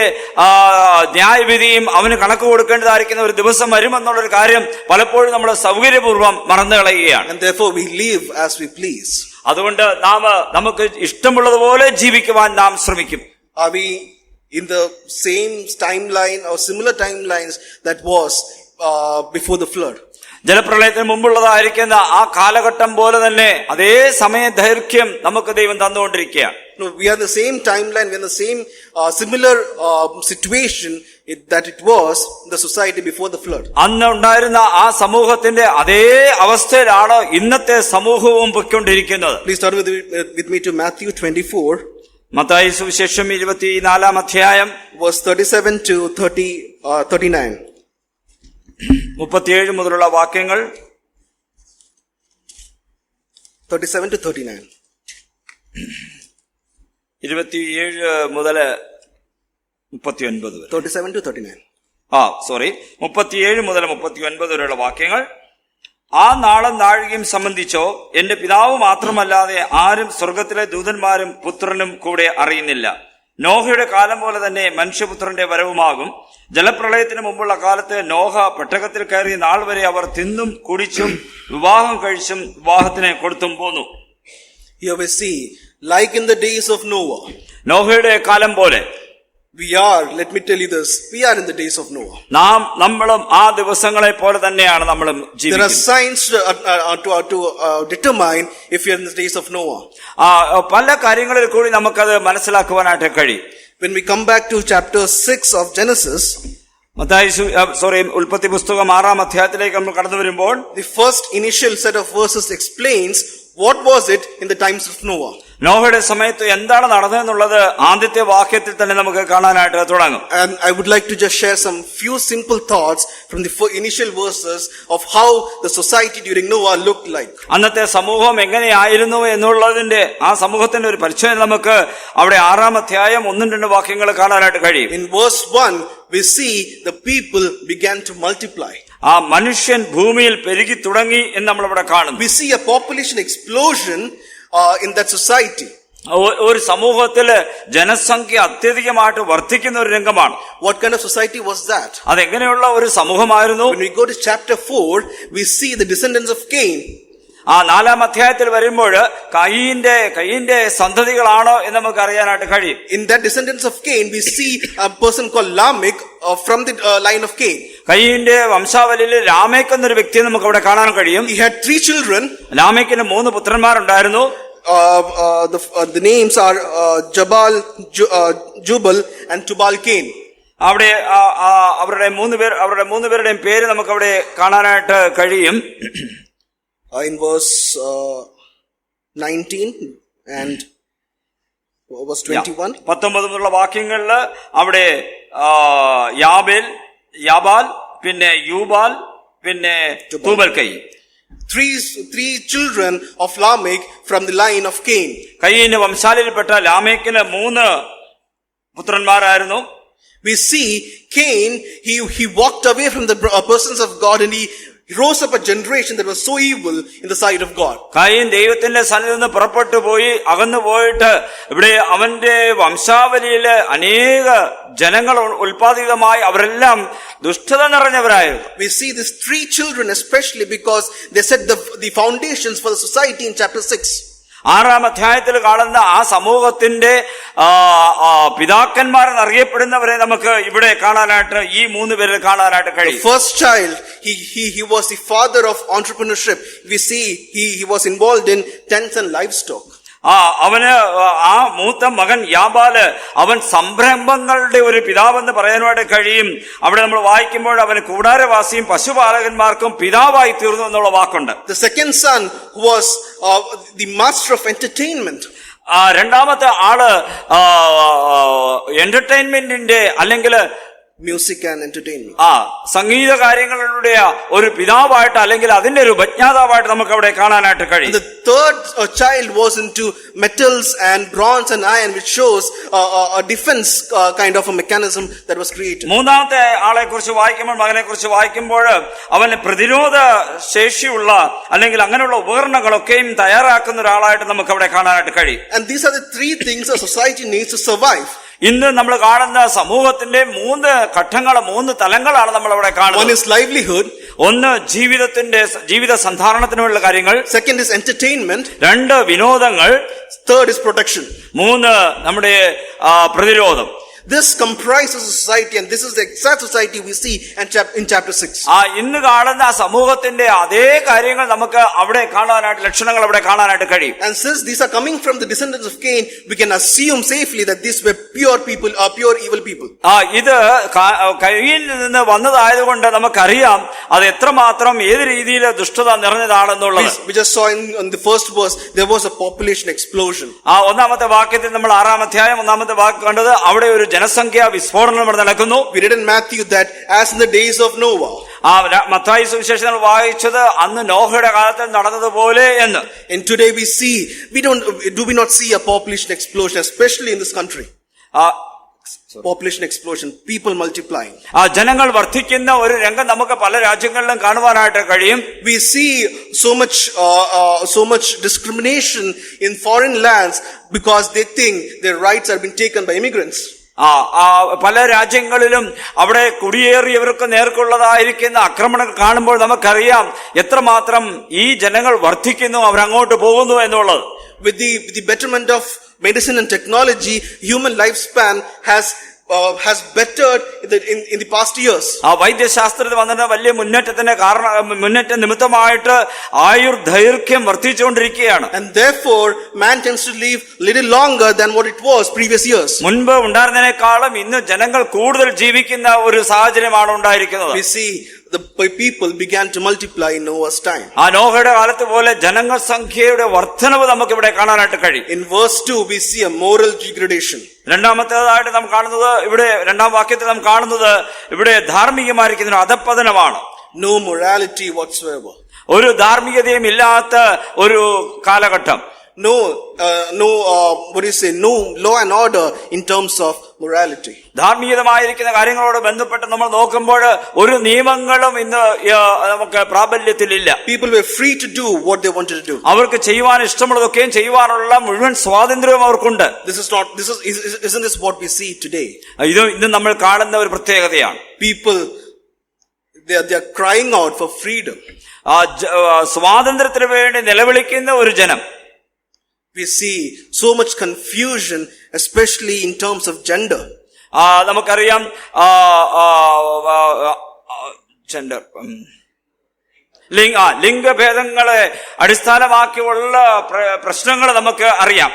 ന്യായവിധിയും അവന് കണക്ക് കൊടുക്കേണ്ടതായിരിക്കുന്ന ഒരു ദിവസം വരുമെന്നുള്ളൊരു കാര്യം പലപ്പോഴും നമ്മൾ സൗകര്യപൂർവ്വം മറന്നു കളയുകയാണ്. And therefore we live as we please. അതുകൊണ്ട് നമുക്ക് ഇഷ്ടമുള്ളതുപോലെ ജീവിക്കുവാൻ നാം ശ്രമിക്കും. Are we in the same timeline or similar timelines that was before the flood? ജലപ്രളയത്തിന് മുമ്പുള്ളതായിരിക്കുന്ന ആ കാലഘട്ടം പോലെ തന്നെ അതേ സമയ ദൈർഘ്യം നമുക്ക് ദൈവം തന്നുകൊണ്ടിരിക്കുകയാണ്. No, we are the same timeline, we are the same similar situation that it was in the society before the flood. അന്ന് ഉണ്ടായിരുന്ന ആ സമൂഹത്തിന്റെ അതേ അവസ്ഥയിലാണ് ഇന്നത്തെ സമൂഹവും പൊയ്ക്കൊണ്ടിരിക്കുന്നത്. Please turn with me to Matthew 24. Mathai സുവിശേഷം 24-ാം അധ്യായം verse 37 to 39. 37 മുതലുള്ള വാക്യങ്ങൾ. 37 to 39. 27 മുതൽ 39 വരെ. 37 to 39. 37 മുതൽ 39 വരെയുള്ള വാക്യങ്ങൾ. ആ നാളും നാഴികയും സംബന്ധിച്ചോ എന്റെ പിതാവ് മാത്രമല്ലാതെ ആരും സ്വർഗത്തിലെ ദൂതന്മാരും പുത്രനും കൂടെ അറിയുന്നില്ല. നോഹയുടെ കാലം പോലെ തന്നെ മനുഷ്യപുത്രന്റെ വരവുമാകും. ജലപ്രളയത്തിന് മുമ്പുള്ള കാലത്ത് നോഹ പെട്ടകത്തിൽ കയറിയ നാൾ വരെ അവർ തിന്നും കുടിച്ചും വിവാഹം കഴിച്ചും വിവാഹത്തിന് കൊടുത്തും പോന്നു. Here we see, like in the days of Noah. നോഹയുടെ കാലം പോലെ let me tell you this, we are in the days of Noah. നമ്മളും ആ ദിവസങ്ങളെ പോലെ തന്നെയാണ് നമ്മളും There are ജീവിക്കുന്നത്. signs to determine if you are in the days of Noah. പല കാര്യങ്ങളിൽ കൂടി നമുക്കത് മനസ്സിലാക്കുവാനായിട്ട് കഴിയും. When we come back to chapter 6 of Genesis, ഉൽപ്പത്തി പുസ്തകം 6-ാം അധ്യായത്തിലേക്ക് നമ്മൾ കടന്നു വരുമ്പോൾ the first initial set of verses explains what was it in the times of Noah. നോഹയുടെ സമയത്ത് എന്താണ് നടന്നതെന്നുള്ളത് ആദ്യത്തെ വാക്യത്തിൽ തന്നെ നമുക്ക് കാണാനായിട്ട് തുടങ്ങും. And I would like to just share some few simple thoughts from the initial verses of how the society during Noah looked like. അന്നത്തെ സമൂഹം എങ്ങനെയായിരുന്നു എന്നുള്ളതിന്റെ ആ സമൂഹത്തിന്റെ ഒരു പരിചയം നമുക്ക് അവിടെ 6-ാം അധ്യായം 1-2 വാക്യങ്ങൾ കാണാനായിട്ട് കഴിയും. In verse 1, we see the people began to multiply. ആ മനുഷ്യൻ ഭൂമിയിൽ പെരുകി തുടങ്ങി എന്ന് നമ്മളിവിടെ കാണുന്നു. We see a population explosion in that society. ഒരു സമൂഹത്തില് ജനസംഖ്യ അത്യധികമായിട്ട് വർദ്ധിക്കുന്ന ഒരു രംഗമാണ്. What kind of society was that? അതെങ്ങനെയുള്ള ഒരു സമൂഹമായിരുന്നു? When we go to chapter 4, we see the descendants of Cain. ആ 4-ാം അധ്യായത്തിൽ വരുമ്പോൾ കയീന്റെ സന്തതികളാണോ എന്ന് നമുക്ക് അറിയാനായിട്ട് കഴിയും. In that descendants of Cain, we see a person called Lamech from the line of Cain. കയീന്റെ വംശാവലിയിൽ Lamech എന്നൊരു വ്യക്തിയെ നമുക്ക് അവിടെ കാണാൻ കഴിയും. He had 3 children. ലാമേക്കിന് 3 പുത്രന്മാരുണ്ടായിരുന്നു. The names are Jubal and Tubal Cain. അവിടെ അവരുടെ 3 പേരുടെയും പേര് നമുക്ക് അവിടെ കാണാനായിട്ട് കഴിയും. In verse 19 and verse 21. 19 വാക്യങ്ങളിൽ അവിടെ യാബാൽ, പിന്നെ യൂബാൽ, പിന്നെ തൂബൽകൈ. Three children of Lamech from the line of Cain. കയീന്റെ വംശാലിൽപ്പെട്ട ലാമേക്കിന് 3 പുത്രന്മാരായിരുന്നു. We see Cain, he walked away from the persons of God and he rose up a generation that was so evil in the sight of God. കയീൻ ദൈവത്തിന്റെ സന്നിധിയിൽ നിന്ന് പുറപ്പെട്ടു പോയി അകന്നു പോയിട്ട് ഇവിടെ അവന്റെ വംശാവലിയില് അനേക ജനങ്ങൾ ഉൽപാദിതമായി അവരെല്ലാം ദുഷ്ടത നിറഞ്ഞവരായിരുന്നു. We see these 3 children especially because they set the foundations for the society in chapter 6. 6-ാം അധ്യായത്തിൽ കാണുന്ന ആ സമൂഹത്തിന്റെ പിതാക്കന്മാരെന്നറിയപ്പെടുന്നവരെ നമുക്ക് ഇവിടെ കാണാനായിട്ട് ഈ 3 പേരിൽ കാണാനായിട്ട് കഴിയും. The first child, he was the father of entrepreneurship. We see he was involved in tents and livestock. അവന് ആ മൂത്ത മകൻ യാബാല് അവൻ സംരംഭങ്ങളുടെ ഒരു പിതാവെന്ന് പറയാനായിട്ട് കഴിയും. അവിടെ നമ്മൾ വായിക്കുമ്പോൾ അവന് കൂടാരവാസിയും പശുപാലകന്മാർക്കും പിതാവായി തീർന്നു എന്നുള്ള വാക്കുണ്ട്. The second son was the master of entertainment. രണ്ടാമത്തെ ആള് എന്റർടൈൻമെന്റിന്റെ അല്ലെങ്കിൽ music and entertainment. സംഗീത കാര്യങ്ങളുടെ ഒരു പിതാവായിട്ട് അല്ലെങ്കിൽ അതിന്റെ ഒരു ഉപജ്ഞാതാവായിട്ട് നമുക്ക് അവിടെ കാണാനായിട്ട് കഴിയും. The third child was into metals and bronze and iron, which shows a defense kind of a mechanism that was created. മൂന്നാമത്തെ ആളെ കുറിച്ച് വായിക്കുമ്പോൾ മകനെ കുറിച്ച് വായിക്കുമ്പോൾ അവന് പ്രതിരോധ ശേഷിയുള്ള അല്ലെങ്കിൽ അങ്ങനെയുള്ള ഉപകരണങ്ങളൊക്കെയും തയ്യാറാക്കുന്ന ഒരാളായിട്ട് നമുക്ക് അവിടെ കാണാനായിട്ട് കഴിയും. And these are the 3 things a society needs to survive. ഇന്ന് നമ്മൾ കാണുന്ന സമൂഹത്തിന്റെ 3 ഘട്ടങ്ങൾ 3 തലങ്ങളാണ് നമ്മൾ അവിടെ കാണുന്നത്. One is livelihood. ഒന്ന് ജീവിത സന്ധാരണത്തിനുള്ള കാര്യങ്ങൾ. Second is entertainment. 2 വിനോദങ്ങൾ. Third is protection. 3 നമ്മുടെ പ്രതിരോധം. This comprises a society, and this is the exact society we see in chapter 6. ഇന്ന് കാണുന്ന സമൂഹത്തിന്റെ അതേ കാര്യങ്ങൾ നമുക്ക് അവിടെ കാണാനായിട്ട് ലക്ഷണങ്ങൾ അവിടെ കാണാനായിട്ട് കഴിയും. And since these are coming from the descendants of Cain, we can assume safely that these were pure people, pure evil people. ഇത് കയീനിൽ നിന്ന് വന്നതായതുകൊണ്ട് നമുക്കറിയാം അത് എത്രമാത്രം ഏത് രീതിയിൽ ദുഷ്ടത നിറഞ്ഞതാണെന്നുള്ളത്. We just saw in the first verse there was a population explosion. 1-ാമത്തെ വാക്യത്തിൽ നമ്മൾ 6-ാം അധ്യായം 1-ാമത്തെ വാക്യം കണ്ടത് അവിടെ ഒരു ജനസംഖ്യ വിസ്ഫോടനം നടക്കുന്നു. We read in Matthew that as in the days of Noah. Mathai സുവിശേഷം നമ്മൾ വായിച്ചത് അന്ന് നോഹയുടെ കാലത്തിൽ നടന്നതുപോലെ എന്ന്. And today do we not see a population explosion, especially in this country? Population explosion, people multiplying. ജനങ്ങൾ വർദ്ധിക്കുന്ന ഒരു രംഗം നമുക്ക് പല രാജ്യങ്ങളിലും കാണുവാനായിട്ട് കഴിയും. We see so much discrimination in foreign lands because they think their rights are being taken by immigrants. പല രാജ്യങ്ങളിലും അവിടെ കുടിയേറിയവർക്ക് നേർക്കുള്ളതായിരിക്കുന്ന ആക്രമണങ്ങൾ കാണുമ്പോൾ നമുക്കറിയാം എത്രമാത്രം ഈ ജനങ്ങൾ വർദ്ധിക്കുന്നു, അവരങ്ങോട്ട് പോകുന്നു എന്നുള്ളത്. With the betterment of medicine and technology, human lifespan has bettered in the past years. വൈദ്യശാസ്ത്രത്തിൽ വന്നിട്ട് വലിയ മുന്നേറ്റ നിമിത്തമായിട്ട് ആയുർദൈർഘ്യം വർദ്ധിച്ചുകൊണ്ടിരിക്കുകയാണ്. And therefore man tends to live little longer than what it was previous years. മുൻപ് ഉണ്ടായിരുന്നതിനേക്കാളും ഇന്ന് ജനങ്ങൾ കൂടുതൽ ജീവിക്കുന്ന ഒരു സാഹചര്യമാണ് ഉണ്ടായിരിക്കുന്നത്. We see the people began to multiply in Noah's time. നോഹയുടെ കാലത്ത് പോലെ ജനങ്ങൾ സംഖ്യയുടെ വർധനവ് നമുക്ക് ഇവിടെ കാണാനായിട്ട് കഴിയും. In verse 2 we see a moral degradation. രണ്ടാമത്തേതായിട്ട് നാം കാണുന്നത്, ഇവിടെ രണ്ടാം വാക്യത്തിൽ നാം കാണുന്നത് ഇവിടെ ധാർമ്മികമായിരിക്കുന്ന ഒരു അധപ്പതനമാണ്. No morality whatsoever. ഒരു ധാർമ്മികതയും ഇല്ലാത്ത ഒരു കാലഘട്ടം. No law and order in terms of morality. ധാർമ്മികമായിരിക്കുന്ന കാര്യങ്ങളോട് ബന്ധപ്പെട്ട് നമ്മൾ നോക്കുമ്പോൾ ഒരു നിയമങ്ങളും ഇന്ന് നമുക്ക് പ്രാബല്യത്തിലില്ല. People were free to do what they wanted to do. അവർക്ക് ചെയ്യുവാൻ ഇഷ്ടമുള്ളതൊക്കെയും ചെയ്യുവാനുള്ള മുഴുവൻ സ്വാതന്ത്ര്യവും അവർക്കുണ്ട്. Isn't this what we see today? ഇത് ഇന്ന് നമ്മൾ കാണുന്ന ഒരു പ്രത്യേകതയാണ്. People they are crying out for freedom. സ്വാതന്ത്ര്യത്തിന് വേണ്ടി നിലവിളിക്കുന്ന ഒരു ജനം. We see so much confusion, especially in terms of gender. നമുക്കറിയാം ജെൻഡർ ലിംഗഭേദങ്ങളെ അടിസ്ഥാനമാക്കിയുള്ള പ്രശ്നങ്ങൾ നമുക്ക് അറിയാം.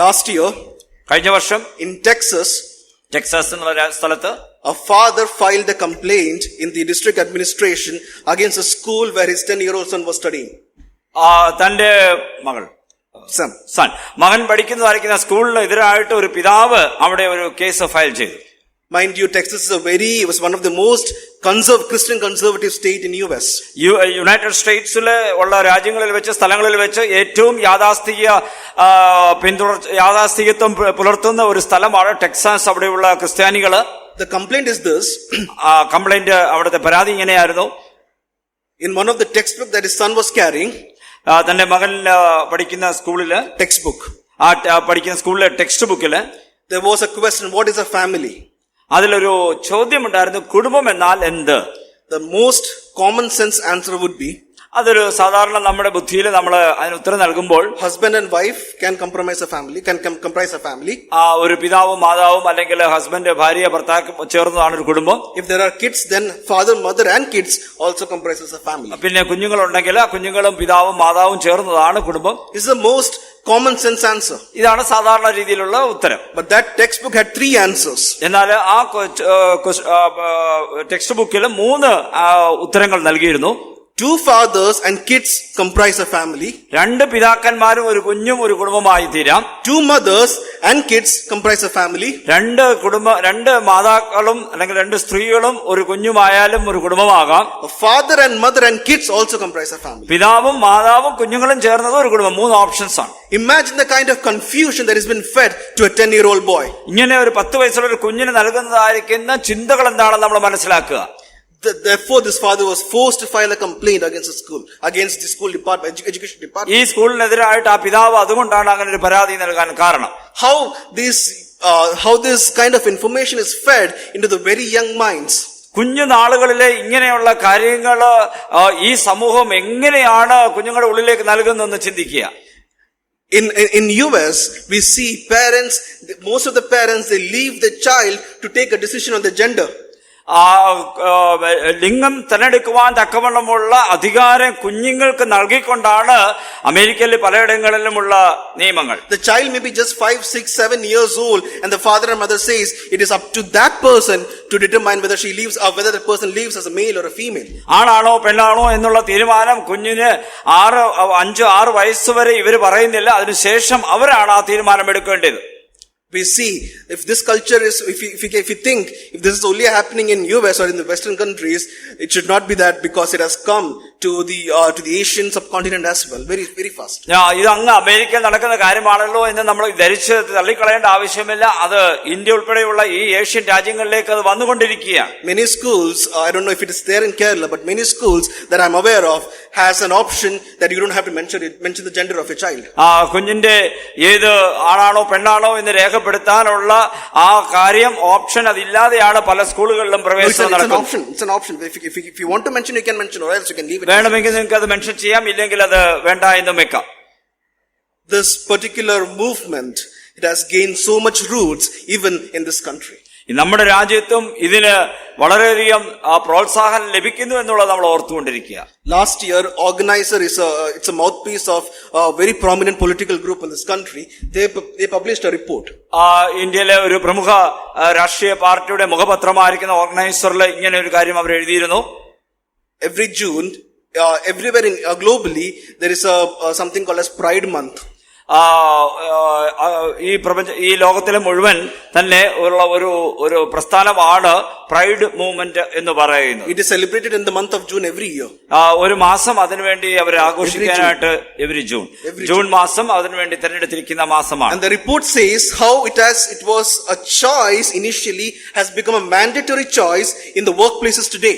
Last year, കഴിഞ്ഞ വർഷം in ടെക്സസ് എന്നുള്ള സ്ഥലത്ത് a father filed a complaint in the district administration against a school where his 10-year-old son was studying. തന്റെ മകൻ പഠിക്കുന്നതായിരിക്കുന്ന സ്കൂളിന് എതിരായിട്ട് ഒരു പിതാവ് അവിടെ ഒരു കേസ് ഫയൽ ചെയ്തു. Mind you, Texas was one of the most Christian conservative state in US. United സ്റ്റേറ്റ്സിലെ ഉള്ള രാജ്യങ്ങളിൽ വെച്ച്, സ്ഥലങ്ങളിൽ വെച്ച് ഏറ്റവും യാഥാസ്ഥികത്വം പുലർത്തുന്ന ഒരു സ്ഥലമാണ് ടെക്സാസ്. അവിടെയുള്ള ക്രിസ്ത്യാനികള്. The complaint is this. Complaint, അവിടുത്തെ പരാതി ഇങ്ങനെയായിരുന്നു. In one of the textbook that his son was carrying, തന്റെ മകൻ പഠിക്കുന്ന സ്കൂളില് പഠിക്കുന്ന സ്കൂളിലെ ടെക്സ്റ്റ് ബുക്കില് there was a question, what is a family? അതിലൊരു ചോദ്യമുണ്ടായിരുന്നു, കുടുംബം എന്നാൽ എന്ത്? The most common sense answer would be, അതൊരു സാധാരണ നമ്മുടെ ബുദ്ധിയിൽ നമ്മൾ അതിന് ഉത്തരം നൽകുമ്പോൾ, husband and wife can comprise a family. ഒരു പിതാവും മാതാവും അല്ലെങ്കിൽ ഹസ്ബൻഡ് ഭാര്യ ഭർത്താവ് ചേർന്നതാണ് ഒരു കുടുംബം. If there are kids, then father, mother and kids also comprises a family. പിന്നെ കുഞ്ഞുങ്ങളുണ്ടെങ്കിൽ ആ കുഞ്ഞുങ്ങളും പിതാവും മാതാവും ചേർന്നതാണ് കുടുംബം. Is the most common sense answer. ഇതാണ് സാധാരണ രീതിയിലുള്ള ഉത്തരം. But that textbook had 3 answers. എന്നാൽ ആ ടെക്സ്റ്റ് ബുക്കിൽ 3 ഉത്തരങ്ങൾ നൽകിയിരുന്നു. 2 fathers and kids comprise a family. 2 പിതാക്കന്മാരും ഒരു കുഞ്ഞും ഒരു കുടുംബമായി തീരാം. 2 mothers and kids comprise a family. 2 മാതാക്കളും അല്ലെങ്കിൽ 2 സ്ത്രീകളും ഒരു കുഞ്ഞുമായാലും ഒരു കുടുംബമാകാം. A father and mother and kids also comprise a family. പിതാവും മാതാവും കുഞ്ഞുങ്ങളും ചേർന്നത് ഒരു കുടുംബം. 3 ഓപ്ഷൻസ് ആണ്. Imagine the kind of confusion that has been fed to a 10-year-old boy. ഇങ്ങനെ ഒരു 10 വയസ്സുള്ള ഒരു കുഞ്ഞിന് നൽകുന്നതായിരിക്കുന്ന ചിന്തകൾ എന്താണെന്ന് നമ്മൾ മനസ്സിലാക്കുക. Therefore, this father was forced to file a complaint against the school department, education department. ഈ സ്കൂളിനെതിരായിട്ട് ആ പിതാവ് അതുകൊണ്ടാണ് അങ്ങനെ ഒരു പരാതി നൽകാൻ കാരണം. How this kind of information is fed into the very young minds. കുഞ്ഞുനാളുകളിലെ ഇങ്ങനെയുള്ള കാര്യങ്ങൾ ഈ സമൂഹം എങ്ങനെയാണ് കുഞ്ഞുങ്ങളുടെ ഉള്ളിലേക്ക് നൽകുന്നതെന്ന് ചിന്തിക്കുക. In US, we see most of the parents, they leave the child to take a decision on the gender. ലിംഗം തിരഞ്ഞെടുക്കുവാൻ തക്കവണ്ണമുള്ള അധികാരം കുഞ്ഞുങ്ങൾക്ക് നൽകിക്കൊണ്ടാണ് അമേരിക്കയിലെ പലയിടങ്ങളിലുമുള്ള നിയമങ്ങൾ. The child may be just 5, 6, 7 years old, and the father and mother says it is up to that person to determine whether she leaves or whether the person leaves as a male or a female. ആണാണോ പെണ്ണാണോ എന്നുള്ള തീരുമാനം കുഞ്ഞിന് 5-6 വയസ്സ് വരെ ഇവർ പറയുന്നില്ല. അതിനുശേഷം അവരാണ് ആ തീരുമാനം എടുക്കേണ്ടത്. We see if this culture is, if you think if this is only happening in US or in the Western countries, it should not be that, because it has come to the Asian subcontinent as well, very very fast. ഇത് അങ്ങ് അമേരിക്കയിൽ നടക്കുന്ന കാര്യമാണല്ലോ എന്ന് നമ്മൾ ധരിച്ച് തള്ളിക്കളയേണ്ട ആവശ്യമില്ല. അത് ഇന്ത്യ ഉൾപ്പെടെയുള്ള ഈ ഏഷ്യൻ രാജ്യങ്ങളിലേക്ക് അത് വന്നുകൊണ്ടിരിക്കുകയാണ്. Many schools, I don't know if it is there in Kerala, but many schools that I'm aware of has an option that you don't have to mention the gender of your child. കുഞ്ഞിന്റെ ഏത് ആണാണോ പെണ്ണാണോ എന്ന് രേഖപ്പെടുത്താനുള്ള ആ കാര്യം option അതില്ലാതെയാണ് പല സ്കൂളുകളിലും പ്രവേശനം നടക്കുന്നത്. It's an option. If you want to mention, you can mention, or else you can leave it. വേണമെങ്കിൽ നിങ്ങൾക്ക് അത് മെൻഷൻ ചെയ്യാം, ഇല്ലെങ്കിൽ അത് വേണ്ട എന്നും വെക്കാം. This particular movement, it has gained so much roots even in this country. നമ്മുടെ രാജ്യത്തും ഇതിന് വളരെയധികം പ്രോത്സാഹനം ലഭിക്കുന്നു എന്നുള്ളത് നമ്മൾ ഓർത്തുകൊണ്ടിരിക്കുക. Last year, Organizer it's a mouthpiece of a very prominent political group in this country. They published a report. ഇന്ത്യയിലെ ഒരു പ്രമുഖ രാഷ്ട്രീയ പാർട്ടിയുടെ മുഖപത്രമായിരിക്കുന്ന ഓർഗനൈസറിൽ ഇങ്ങനെ ഒരു കാര്യം അവർ എഴുതിയിരുന്നു. Every June, everywhere in globally, there is something called as Pride Month. ഈ ലോകത്തിലെ മുഴുവൻ തന്നെ ഉള്ള ഒരു പ്രസ്ഥാനമാണ് പ്രൈഡ് മൂവ്മെന്റ് എന്ന് പറയുന്നത്. It is celebrated in the month of June every year. ഒരു മാസം അതിനുവേണ്ടി അവർ ആഘോഷിക്കാനായിട്ട് ജൂൺ മാസം അതിനുവേണ്ടി തിരഞ്ഞെടുത്തിരിക്കുന്ന മാസമാണ്. And the report says how it was a choice initially, has become a mandatory choice in the workplaces today.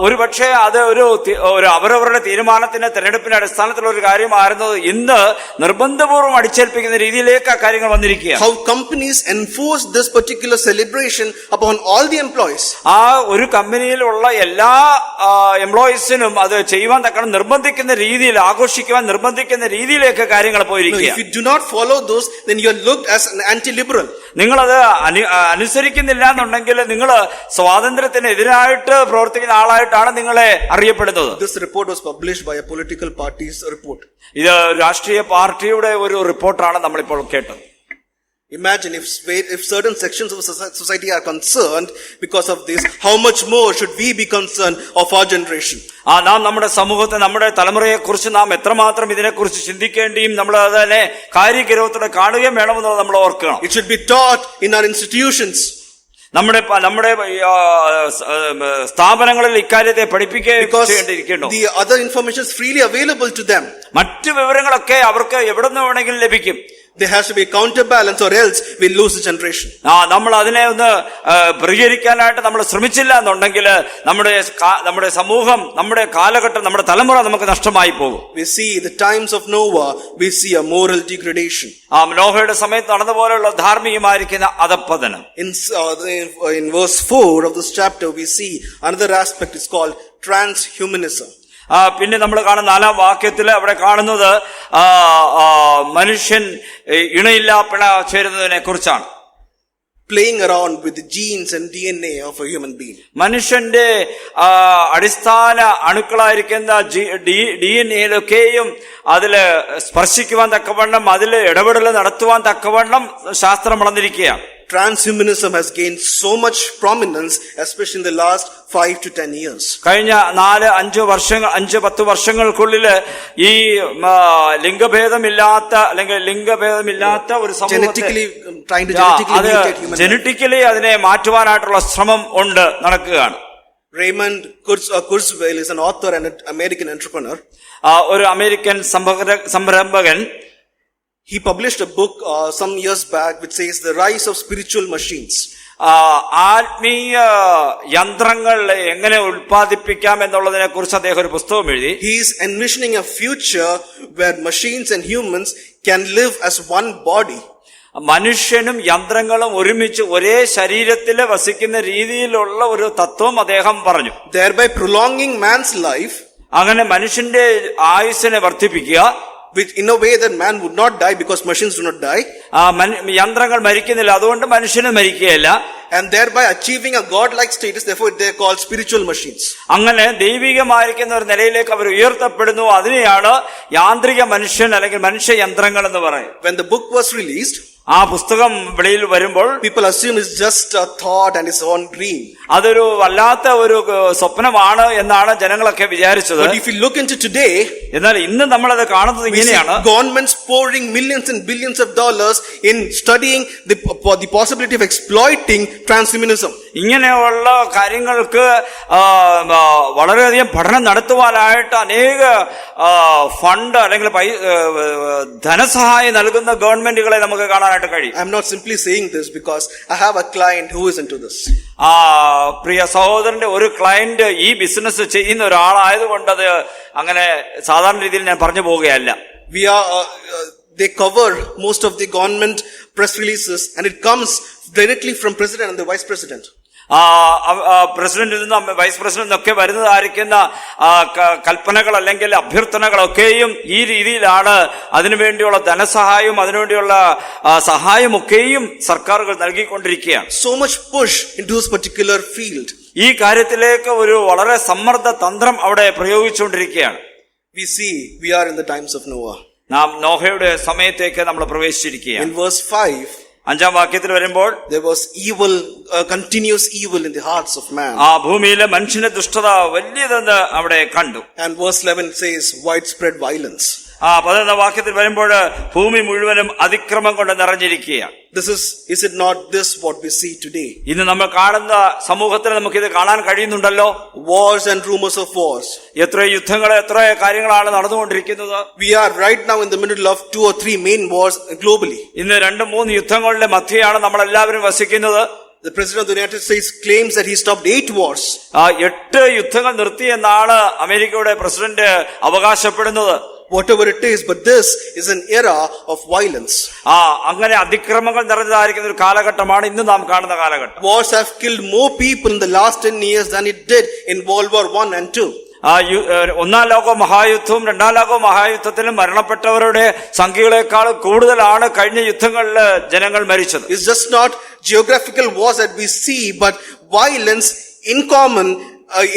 ഒരു പക്ഷേ അത് ഒരു അവരവരുടെ തീരുമാനത്തിന് തിരഞ്ഞെടുപ്പിന്റെ അടിസ്ഥാനത്തിലുള്ള ഒരു കാര്യമായിരുന്നത് ഇന്ന് നിർബന്ധപൂർവ്വം അടിച്ചേൽപ്പിക്കുന്ന രീതിയിലേക്ക് ആ കാര്യങ്ങൾ വന്നിരിക്കുക. How companies enforce this particular celebration upon all the employees. ആ ഒരു കമ്പനിയിലുള്ള എല്ലാ എംപ്ലോയീസിനും അത് ചെയ്യുവാൻ തക്കണം നിർബന്ധിക്കുന്ന രീതിയിൽ, ആഘോഷിക്കുവാൻ നിർബന്ധിക്കുന്ന രീതിയിലേക്ക് കാര്യങ്ങൾ പോയിരിക്കുക. If you do not follow those, then you are looked as an anti-liberal. നിങ്ങളത് അനുസരിക്കുന്നില്ല എന്നുണ്ടെങ്കിൽ നിങ്ങൾ സ്വാതന്ത്ര്യത്തിന് എതിരായിട്ട് പ്രവർത്തിക്കുന്ന ആളായിട്ടാണ് നിങ്ങളെ അറിയപ്പെടുന്നത്. This report was published by a political party's report. ഇത് രാഷ്ട്രീയ പാർട്ടിയുടെ ഒരു റിപ്പോർട്ടാണ് നമ്മളിപ്പോൾ കേട്ടത്. Imagine if certain sections of society are concerned because of this, how much more should we be concerned of our generation? നാം നമ്മുടെ സമൂഹത്തെ, നമ്മുടെ തലമുറയെ കുറിച്ച് നാം എത്രമാത്രം ഇതിനെക്കുറിച്ച് ചിന്തിക്കേണ്ടിയും നമ്മൾ അതിനെ കാര്യഗൗരവത്തോടെ കാണുകയും വേണമെന്നുള്ളത് നമ്മൾ ഓർക്കണം. It should be taught in our institutions. നമ്മുടെ സ്ഥാപനങ്ങളിൽ ഇക്കാര്യത്തെ പഠിപ്പിക്കേണ്ടിയിരിക്കുന്നു. The other information is freely available to them. മറ്റു വിവരങ്ങളൊക്കെ അവർക്ക് എവിടെ നിന്ന് വേണമെങ്കിലും ലഭിക്കും. There has to be a counterbalance, or else we'll lose the generation. നമ്മൾ അതിനെ ഒന്ന് പരിഹരിക്കാനായിട്ട് നമ്മൾ ശ്രമിച്ചില്ല എന്നുണ്ടെങ്കിൽ നമ്മുടെ സമൂഹം, നമ്മുടെ കാലഘട്ടം, നമ്മുടെ തലമുറ നമുക്ക് നഷ്ടമായി പോകും. We see the times of Noah, we see a moral degradation. നോഹയുടെ സമയത്ത് നടന്ന പോലെയുള്ള ധാർമ്മികമായിരിക്കുന്ന അധപ്പതനം. In verse 4 of this chapter, we see another aspect is called transhumanism. പിന്നെ നമ്മൾ കാണുന്ന 4-ാം വാക്യത്തിൽ അവിടെ കാണുന്നത് മനുഷ്യൻ ഇണയില്ല പിണ ചേരുന്നതിനെ കുറിച്ചാണ്. Playing around with the genes and DNA of a human being. മനുഷ്യന്റെ അടിസ്ഥാന അണുക്കളായിരിക്കുന്ന DNA-യിലൊക്കെയും അതില് സ്പർശിക്കുവാൻ തക്കവണ്ണം, അതിൽ ഇടപെടൽ നടത്തുവാൻ തക്കവണ്ണം ശാസ്ത്രം വളർന്നിരിക്കുകയാണ്. Transhumanism has gained so much prominence, especially in the last 5 to 10 years. കഴിഞ്ഞ 4-5 വർഷങ്ങൾക്കുള്ളിൽ ഈ ലിംഗഭേദമില്ലാത്ത ഒരു ജനറ്റിക്കലി അതിനെ മാറ്റുവാനായിട്ടുള്ള ശ്രമം നടക്കുകയാണ്. Raymond Kurzweil is an author and an American entrepreneur. ഒരു American സംരംഭകൻ. He published a book some years back which says the rise of spiritual machines. ആത്മീയ യന്ത്രങ്ങൾ എങ്ങനെ ഉൽപ്പാദിപ്പിക്കാം എന്നുള്ളതിനെ കുറിച്ച് അദ്ദേഹം ഒരു പുസ്തകം എഴുതി. He is envisioning a future where machines and humans can live as one body. മനുഷ്യനും യന്ത്രങ്ങളും ഒരുമിച്ച് ഒരേ ശരീരത്തിൽ വസിക്കുന്ന രീതിയിലുള്ള ഒരു തത്വം അദ്ദേഹം പറഞ്ഞു. Thereby prolonging man's life. അങ്ങനെ മനുഷ്യന്റെ ആയുസ്സിനെ വർദ്ധിപ്പിക്കുക. Which in a way that man would not die because machines do not die. യന്ത്രങ്ങൾ മരിക്കുന്നില്ല, അതുകൊണ്ട് മനുഷ്യന് മരിക്കുകയില്ല. And thereby achieving a god-like status, therefore they are called spiritual machines. അങ്ങനെ ദൈവികമായിരിക്കുന്ന ഒരു നിലയിലേക്ക് അവർ ഉയർത്തപ്പെടുന്നു. അതിനെയാണ് യാന്ത്രിക മനുഷ്യൻ അല്ലെങ്കിൽ മനുഷ്യ യന്ത്രങ്ങൾ എന്ന് പറയും. When the book was released, ആ പുസ്തകം വെളിയിൽ വരുമ്പോൾ people assume it's just a thought and his own dream. അതൊരു വല്ലാത്ത ഒരു സ്വപ്നമാണ് എന്നാണ് ജനങ്ങളൊക്കെ വിചാരിച്ചത്. But if you look into today, എന്നാൽ ഇന്ന് നമ്മളത് കാണുന്നത് we see ഇങ്ങനെയാണ്. governments pouring millions and billions of dollars in studying the possibility of exploiting transhumanism. ഇങ്ങനെയുള്ള കാര്യങ്ങൾക്ക് വളരെയധികം പഠനം നടത്തുവാനായിട്ട് അനേക ഫണ്ട് അല്ലെങ്കിൽ ധനസഹായം നൽകുന്ന ഗവൺമെന്റുകളെ നമുക്ക് കാണാനായിട്ട് കഴിയും. I'm not simply saying this because I have a client who is into this. പ്രിയ സഹോദരന്റെ ഒരു ക്ലയന്റ് ഈ ബിസിനസ് ചെയ്യുന്ന ഒരാളായതുകൊണ്ട് അത് അങ്ങനെ സാധാരണ രീതിയിൽ ഞാൻ പറഞ്ഞു പോവുകയല്ല. They cover most of the government press releases and it comes directly from president and the vice president. പ്രസിഡന്റിൽ നിന്നും വൈസ് പ്രസിഡന്റിൽ ഒക്കെ വരുന്നതായിരിക്കുന്ന കൽപ്പനകൾ അല്ലെങ്കിൽ അഭ്യർത്ഥനകളൊക്കെയും ഈ രീതിയിലാണ്. അതിനുവേണ്ടിയുള്ള ധനസഹായവും അതിനുവേണ്ടിയുള്ള സഹായമൊക്കെയും സർക്കാരുകൾ നൽകിക്കൊണ്ടിരിക്കുകയാണ്. So much push into this particular field. ഈ കാര്യത്തിലേക്ക് ഒരു വളരെ സമ്മർദ്ദ തന്ത്രം അവിടെ പ്രയോഗിച്ചുകൊണ്ടിരിക്കുകയാണ്. We see we are in the times of Noah. നാം നോഹയുടെ സമയത്തേക്ക് നമ്മൾ പ്രവേശിച്ചിരിക്കുകയാണ്. In verse 5, 5-ാം വാക്യത്തിൽ വരുമ്പോൾ there was evil, continuous evil in the hearts of man. ആ ഭൂമിയിലെ മനുഷ്യന്റെ ദുഷ്ടത വലിയതെന്ന് അവിടെ കണ്ടു. And verse 11 says widespread violence. 11-ാം വാക്യത്തിൽ വരുമ്പോൾ ഭൂമി മുഴുവനും അതിക്രമം കൊണ്ട് നിറഞ്ഞിരിക്കുകയാണ്. Is it not this what we see today? ഇന്ന് നമ്മൾ കാണുന്ന സമൂഹത്തിൽ നമുക്കിത് കാണാൻ കഴിയുന്നുണ്ടല്ലോ. Wars and rumors of wars. എത്ര യുദ്ധങ്ങൾ, എത്ര കാര്യങ്ങളാണ് നടന്നുകൊണ്ടിരിക്കുന്നത്. We are right now in the middle of 2 or 3 main wars globally. ഇന്ന് 2-3 യുദ്ധങ്ങളുടെ മധ്യയാണ് നമ്മൾ എല്ലാവരും വസിക്കുന്നത്. The President of the United States claims that he stopped 8 wars. 8 യുദ്ധങ്ങൾ നിർത്തി എന്നാണ് അമേരിക്കയുടെ പ്രസിഡന്റ് അവകാശപ്പെടുന്നത്. Whatever it is, but this is an era of violence. അങ്ങനെ അതിക്രമങ്ങൾ നിറഞ്ഞതായിരിക്കുന്ന ഒരു കാലഘട്ടമാണ് ഇന്ന് നാം കാണുന്ന കാലഘട്ടം. Wars have killed more people in the last 10 years than it did in World War I and II. 1-ാം ലോക മഹായുദ്ധവും 2-ാം ലോക മഹായുദ്ധത്തിലും മരണപ്പെട്ടവരുടെ സംഖ്യകളെക്കാൾ കൂടുതലാണ് കഴിഞ്ഞ യുദ്ധങ്ങളിൽ ജനങ്ങൾ മരിച്ചത്. It's just not geographical wars that we see, but violence in common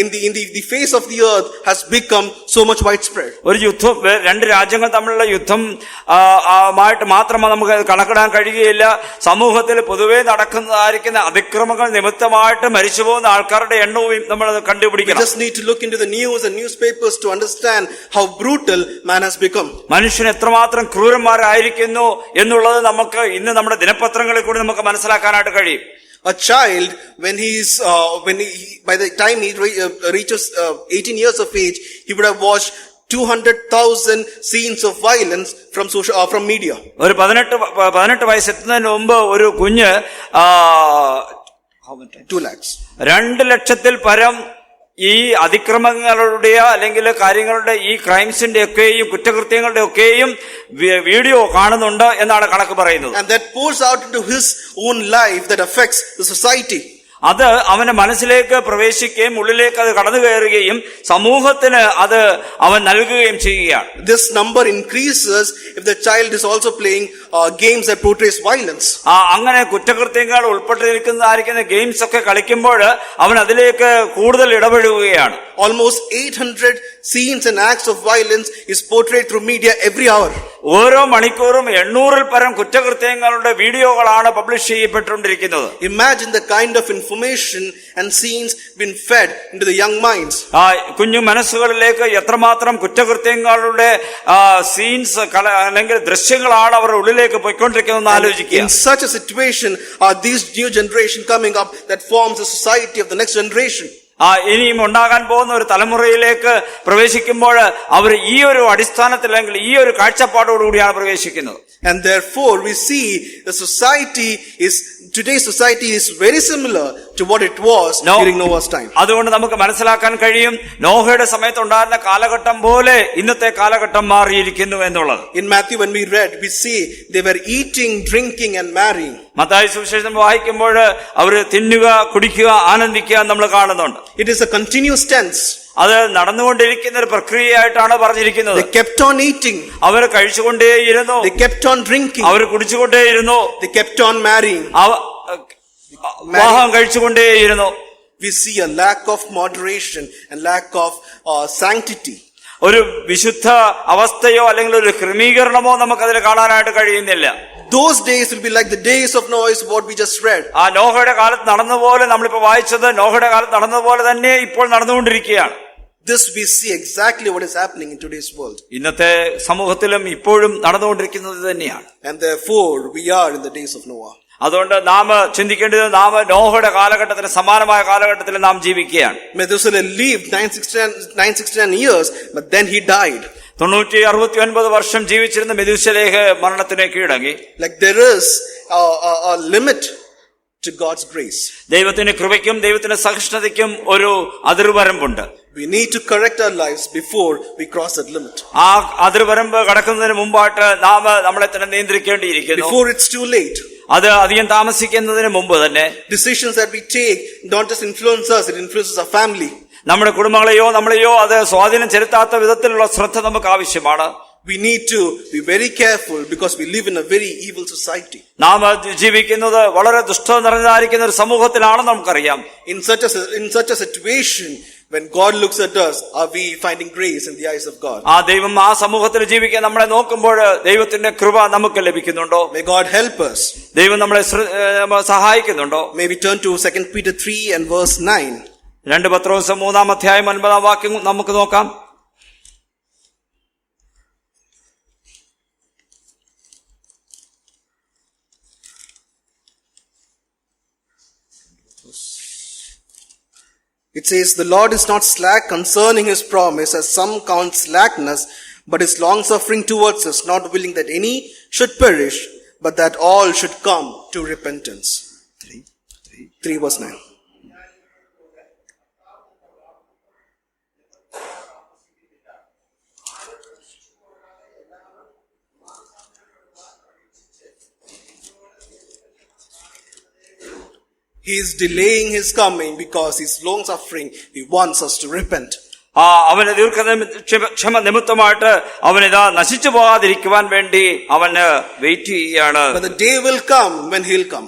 in the face of the earth has become so much widespread. ഒരു യുദ്ധം, 2 രാജ്യങ്ങൾ തമ്മിലുള്ള യുദ്ധം ആയിട്ട് മാത്രം നമുക്ക് കണക്കിടാൻ കഴിയുകയില്ല. സമൂഹത്തിൽ പൊതുവെ നടക്കുന്നതായിരിക്കുന്ന അതിക്രമങ്ങൾ നിമിത്തമായിട്ട് മരിച്ചുപോകുന്ന ആൾക്കാരുടെ എണ്ണവും നമ്മൾ കണ്ടുപിടിക്കണം. We just need to look into the news and newspapers to understand how brutal man has become. മനുഷ്യൻ എത്രമാത്രം ക്രൂരന്മാരായിരിക്കുന്നു എന്നുള്ളത് നമുക്ക് ഇന്ന് നമ്മുടെ ദിനപത്രങ്ങളിൽ കൂടി നമുക്ക് മനസ്സിലാക്കാനായിട്ട് കഴിയും. A child, by the time he reaches 18 years of age, he would have watched 200,000 scenes of violence from media. ഒരു 18 വയസ്സെത്തുന്നതിന് മുമ്പ് ഒരു കുഞ്ഞ് 2 lakhs 2 ലക്ഷത്തിൽ പരം ഈ അതിക്രമങ്ങളുടെ അല്ലെങ്കിൽ കാര്യങ്ങളുടെ ഈ ക്രൈംസിന്റെ ഒക്കെയും കുറ്റകൃത്യങ്ങളുടെ ഒക്കെയും വീഡിയോ കാണുന്നുണ്ട് എന്നാണ് കണക്ക് പറയുന്നത്. And that pours out into his own life that affects the society. അത് അവന്റെ മനസ്സിലേക്ക് പ്രവേശിക്കുകയും ഉള്ളിലേക്ക് അത് കടന്നു കയറുകയും സമൂഹത്തിന് അത് അവൻ നൽകുകയും ചെയ്യുകയാണ്. This number increases if the child is also playing games that portrays violence. അങ്ങനെ കുറ്റകൃത്യങ്ങൾ ഉൾപ്പെട്ടിരിക്കുന്നതായിരിക്കുന്ന ഗെയിംസ് ഒക്കെ കളിക്കുമ്പോൾ അവൻ അതിലേക്ക് കൂടുതൽ ഇടപെടുകയാണ്. Almost 800 scenes and acts of violence is portrayed through media every hour. ഓരോ മണിക്കൂറും 800-ൽ പരം കുറ്റകൃത്യങ്ങളുടെ വീഡിയോകളാണ് publish ചെയ്യപ്പെട്ടുകൊണ്ടിരിക്കുന്നത്. Imagine the kind of information and scenes been fed into the young minds. കുഞ്ഞു മനസ്സുകളിലേക്ക് എത്രമാത്രം കുറ്റകൃത്യങ്ങളുടെ സീൻസ് അല്ലെങ്കിൽ ദൃശ്യങ്ങളാണ് അവരുടെ ഉള്ളിലേക്ക് പോയിക്കൊണ്ടിരിക്കുന്നതെന്ന് ആലോചിക്കുക. In such a situation are these new generation coming up that forms the society of the next generation. ഇനിയും ഉണ്ടാകാൻ പോകുന്ന ഒരു തലമുറയിലേക്ക് പ്രവേശിക്കുമ്പോൾ അവർ ഈ ഒരു അടിസ്ഥാനത്തിൽ അല്ലെങ്കിൽ ഈ ഒരു കാഴ്ചപ്പാടോടുകൂടിയാണ് പ്രവേശിക്കുന്നത്. And therefore we see today's society is very similar to what it was during Noah's time. അതുകൊണ്ട് നമുക്ക് മനസ്സിലാക്കാൻ കഴിയും നോഹയുടെ സമയത്ത് ഉണ്ടായിരുന്ന കാലഘട്ടം പോലെ ഇന്നത്തെ കാലഘട്ടം മാറിയിരിക്കുന്നു എന്നുള്ളത്. In Matthew when we read, we see they were eating, drinking and marrying. Mathai സുവിശേഷം വായിക്കുമ്പോൾ അവർ തിന്നുക, കുടിക്കുക, ആനന്ദിക്കുക നമ്മൾ കാണുന്നുണ്ട്. It is a continuous tense. അത് നടന്നുകൊണ്ടിരിക്കുന്ന ഒരു പ്രക്രിയയായിട്ടാണ് പറഞ്ഞിരിക്കുന്നത്. They kept on eating. Our കഴിച്ചുകൊണ്ടേയിരുന്നു. They kept on drinking. Our കുടിച്ചുകൊണ്ടേയിരുന്നു. They kept on marrying. വിവാഹം കഴിച്ചുകൊണ്ടേയിരുന്നു. We see a lack of moderation and lack of sanctity. ഒരു വിശുദ്ധ അവസ്ഥയോ അല്ലെങ്കിൽ ഒരു ക്രമീകരണമോ നമുക്കതിൽ കാണാനായിട്ട് കഴിയുന്നില്ല. those days will be like the days of Noah, is what we just read. ആ നോഹയുടെ കാലത്ത് നടന്നപോലെ നമ്മളിപ്പോ വായിച്ചത് നോഹയുടെ കാലത്ത് നടന്നതുപോലെ തന്നെ ഇപ്പോൾ നടന്നുകൊണ്ടിരിക്കുകയാണ്. This we see exactly what is happening in today's world. ഇന്നത്തെ സമൂഹത്തിലും ഇപ്പോഴും നടന്നുകൊണ്ടിരിക്കുന്നത് തന്നെയാണ്. And therefore we are in the days of Noah. അതുകൊണ്ട് നാം ചിന്തിക്കേണ്ടത് നാം നോഹയുടെ കാലഘട്ടത്തിന് സമാനമായ കാലഘട്ടത്തിൽ നാം ജീവിക്കുകയാണ്. Methuselah lived 969 years, but then he died. 969 വർഷം ജീവിച്ചിരുന്ന മെഥൂശലഹ് മരണത്തിന് കീഴടങ്ങി. Like there is a limit to God's grace. ദൈവത്തിന്റെ കൃപയ്ക്കും ദൈവത്തിന്റെ സഹിഷ്ണുതയ്ക്കും ഒരു അതിർവരമ്പുണ്ട്. We need to correct our lives before we cross that limit. ആ അതിർവരമ്പ് കടക്കുന്നതിന് മുമ്പായിട്ട് നാം നമ്മളെ തന്നെ നിയന്ത്രിക്കേണ്ടിയിരിക്കുന്നു. Before it's too late. അത് അധികം താമസിക്കുന്നതിന് മുമ്പ് തന്നെ Decisions that we take don't just influence us, it influences our family. നമ്മുടെ കുടുംബങ്ങളെയോ നമ്മളെയോ അത് സ്വാധീനം ചെലുത്താത്ത വിധത്തിലുള്ള ശ്രദ്ധ നമുക്ക് ആവശ്യമാണ്. We need to be very careful because we live in a very evil society. നാം ജീവിക്കുന്നത് വളരെ ദുഷ്ടത നിറഞ്ഞായിരിക്കുന്ന ഒരു സമൂഹത്തിലാണ് നമുക്കറിയാം. In such a situation, when God looks at us, are we finding grace in the eyes of God? ആ ദൈവം ആ സമൂഹത്തിൽ ജീവിക്കാൻ നമ്മളെ നോക്കുമ്പോൾ ദൈവത്തിന്റെ കൃപ നമുക്ക് ലഭിക്കുന്നുണ്ടോ? May God help us. ദൈവം നമ്മളെ സഹായിക്കുന്നുണ്ടോ? May we turn to 2 Peter 3 and verse 9. 2 പത്രോസ് 3-ാം അധ്യായം 9-ാം വാക്യം നമുക്ക് നോക്കാം. It says, "The Lord is not slack concerning his promise, as some count slackness, but is long-suffering towards us, not willing that any should perish, but that all should come to repentance." 3 verse 9. He is delaying his coming because he's long suffering. He wants us to repent. അവന് ദീർഘക്ഷമ നിമിത്തമായിട്ട് അവനിതാ നശിച്ചു പോകാതിരിക്കുവാൻ വേണ്ടി അവന് wait ചെയ്യുകയാണ്. But the day will come when he'll come.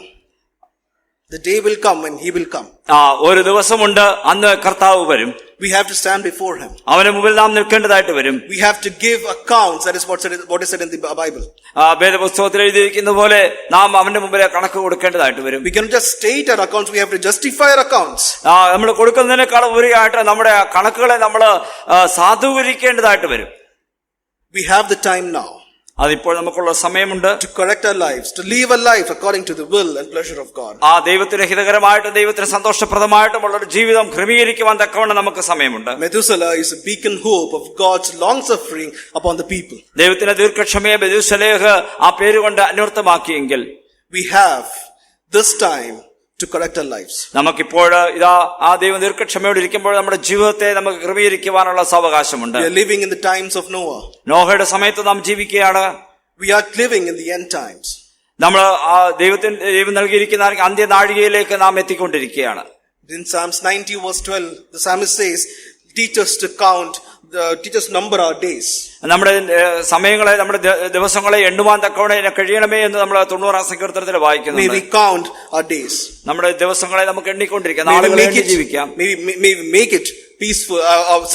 The day will come when he will come. ഒരു ദിവസമുണ്ട്, അന്ന് കർത്താവ് വരും. We have to stand before him. അവന് മുമ്പിൽ നാം നിൽക്കേണ്ടതായിട്ട് വരും. We have to give accounts. That is what is said in the Bible. വേദപുസ്തകത്തിൽ എഴുതിയിരിക്കുന്ന പോലെ നാം അവന്റെ മുമ്പിൽ കണക്ക് കൊടുക്കേണ്ടതായിട്ട് വരും. We cannot just state our accounts. We have to justify our accounts. നമ്മൾ കൊടുക്കുന്നതിനേക്കാൾ ഉപരിയായിട്ട് നമ്മുടെ കണക്കുകളെ നമ്മൾ സാധൂകരിക്കേണ്ടതായിട്ട് വരും. We have the time now. അതിപ്പോൾ നമുക്കുള്ള സമയമുണ്ട്. To correct our lives, to live a life according to the will and pleasure of God. ദൈവത്തിന് ഹിതകരമായിട്ടും ദൈവത്തിന് സന്തോഷപ്രദമായിട്ടുമുള്ള ഒരു ജീവിതം ക്രമീകരിക്കുവാൻ തക്കവണ്ണം നമുക്ക് സമയമുണ്ട്. Methuselah is a beacon hope of God's long suffering upon the people. ദൈവത്തിന്റെ ദീർഘക്ഷമയെ മെഥൂശലഹ് ആ പേരുകൊണ്ട് അന്വർത്ഥമാക്കിയെങ്കിൽ we have this time to correct our lives. നമുക്കിപ്പോൾ ഇതാ ആ ദൈവം ദീർഘക്ഷമയോട് ഇരിക്കുമ്പോൾ നമ്മുടെ ജീവിതത്തെ നമുക്ക് ക്രമീകരിക്കുവാനുള്ള സാവകാശമുണ്ട്. We are living in the times of Noah. നോഹയുടെ സമയത്ത് നാം ജീവിക്കുകയാണ്. We are living in the end times. നമ്മൾ ആ ദൈവം നൽകിയിരിക്കുന്ന അന്ത്യനാഴികയിലേക്ക് നാം എത്തിക്കൊണ്ടിരിക്കുകയാണ്. In Psalms 90 verse 12, the psalmist says, teach us to count, teach us number our days. നമ്മുടെ സമയങ്ങളെ, നമ്മുടെ ദിവസങ്ങളെ എണ്ണുവാൻ തക്കവണ്ണം കഴിയണമേ എന്ന് നമ്മൾ 90-ാം സങ്കീർത്തനത്തിൽ വായിക്കുന്നു. May we count our days. നമ്മുടെ ദിവസങ്ങളെ നമുക്ക് എണ്ണിക്കൊണ്ടിരിക്കാം, നാളുകളെ എണ്ണി ജീവിക്കാം. May we make it peaceful,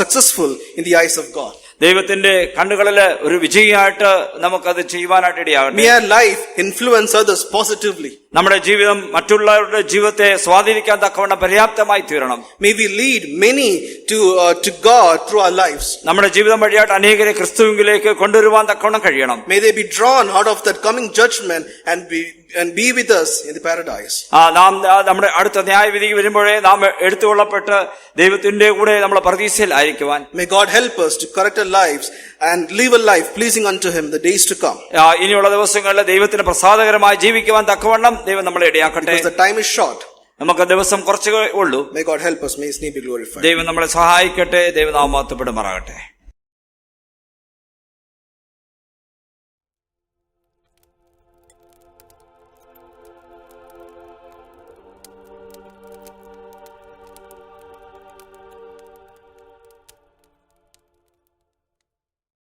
successful in the eyes of God. ദൈവത്തിന്റെ കണ്ണുകളില് ഒരു വിജയിയായിട്ട് നമുക്കത് ചെയ്യുവാനായിട്ട് ഇടയാകട്ടെ. May our life influence others positively. നമ്മുടെ ജീവിതം മറ്റുള്ളവരുടെ ജീവിതത്തെ സ്വാധീനിക്കാൻ തക്കവണ്ണം പര്യാപ്തമായി തീരണം. May we lead many to God through our lives. നമ്മുടെ ജീവിതം വഴിയായിട്ട് അനേകരെ ക്രിസ്തുവിലേക്ക് കൊണ്ടുവരുവാൻ തക്കവണ്ണം കഴിയണം. May they be drawn out of that coming judgment and be with us in the paradise. നാം നമ്മുടെ അടുത്ത ന്യായവിധി വരുമ്പോഴേ നാം എടുത്തുകൊള്ളപ്പെട്ട് ദൈവത്തിന്റെ കൂടെ നമ്മളെ പർദീസയിൽ ആയിരിക്കുവാൻ. May God help us to correct our lives and live a life pleasing unto him the days to come. ഇനിയുള്ള ദിവസങ്ങളിൽ ദൈവത്തിന് പ്രസാദകരമായി ജീവിക്കുവാൻ തക്കവണ്ണം ദൈവം നമ്മളെ ഇടയാക്കട്ടെ. Because the time is short. നമുക്ക് ദിവസം കുറച്ചേ ഉള്ളൂ. May God help us. May his name be glorified. ദൈവം നമ്മളെ സഹായിക്കട്ടെ. ദൈവനാമം മഹത്വപ്പെടുമാറാകട്ടെ.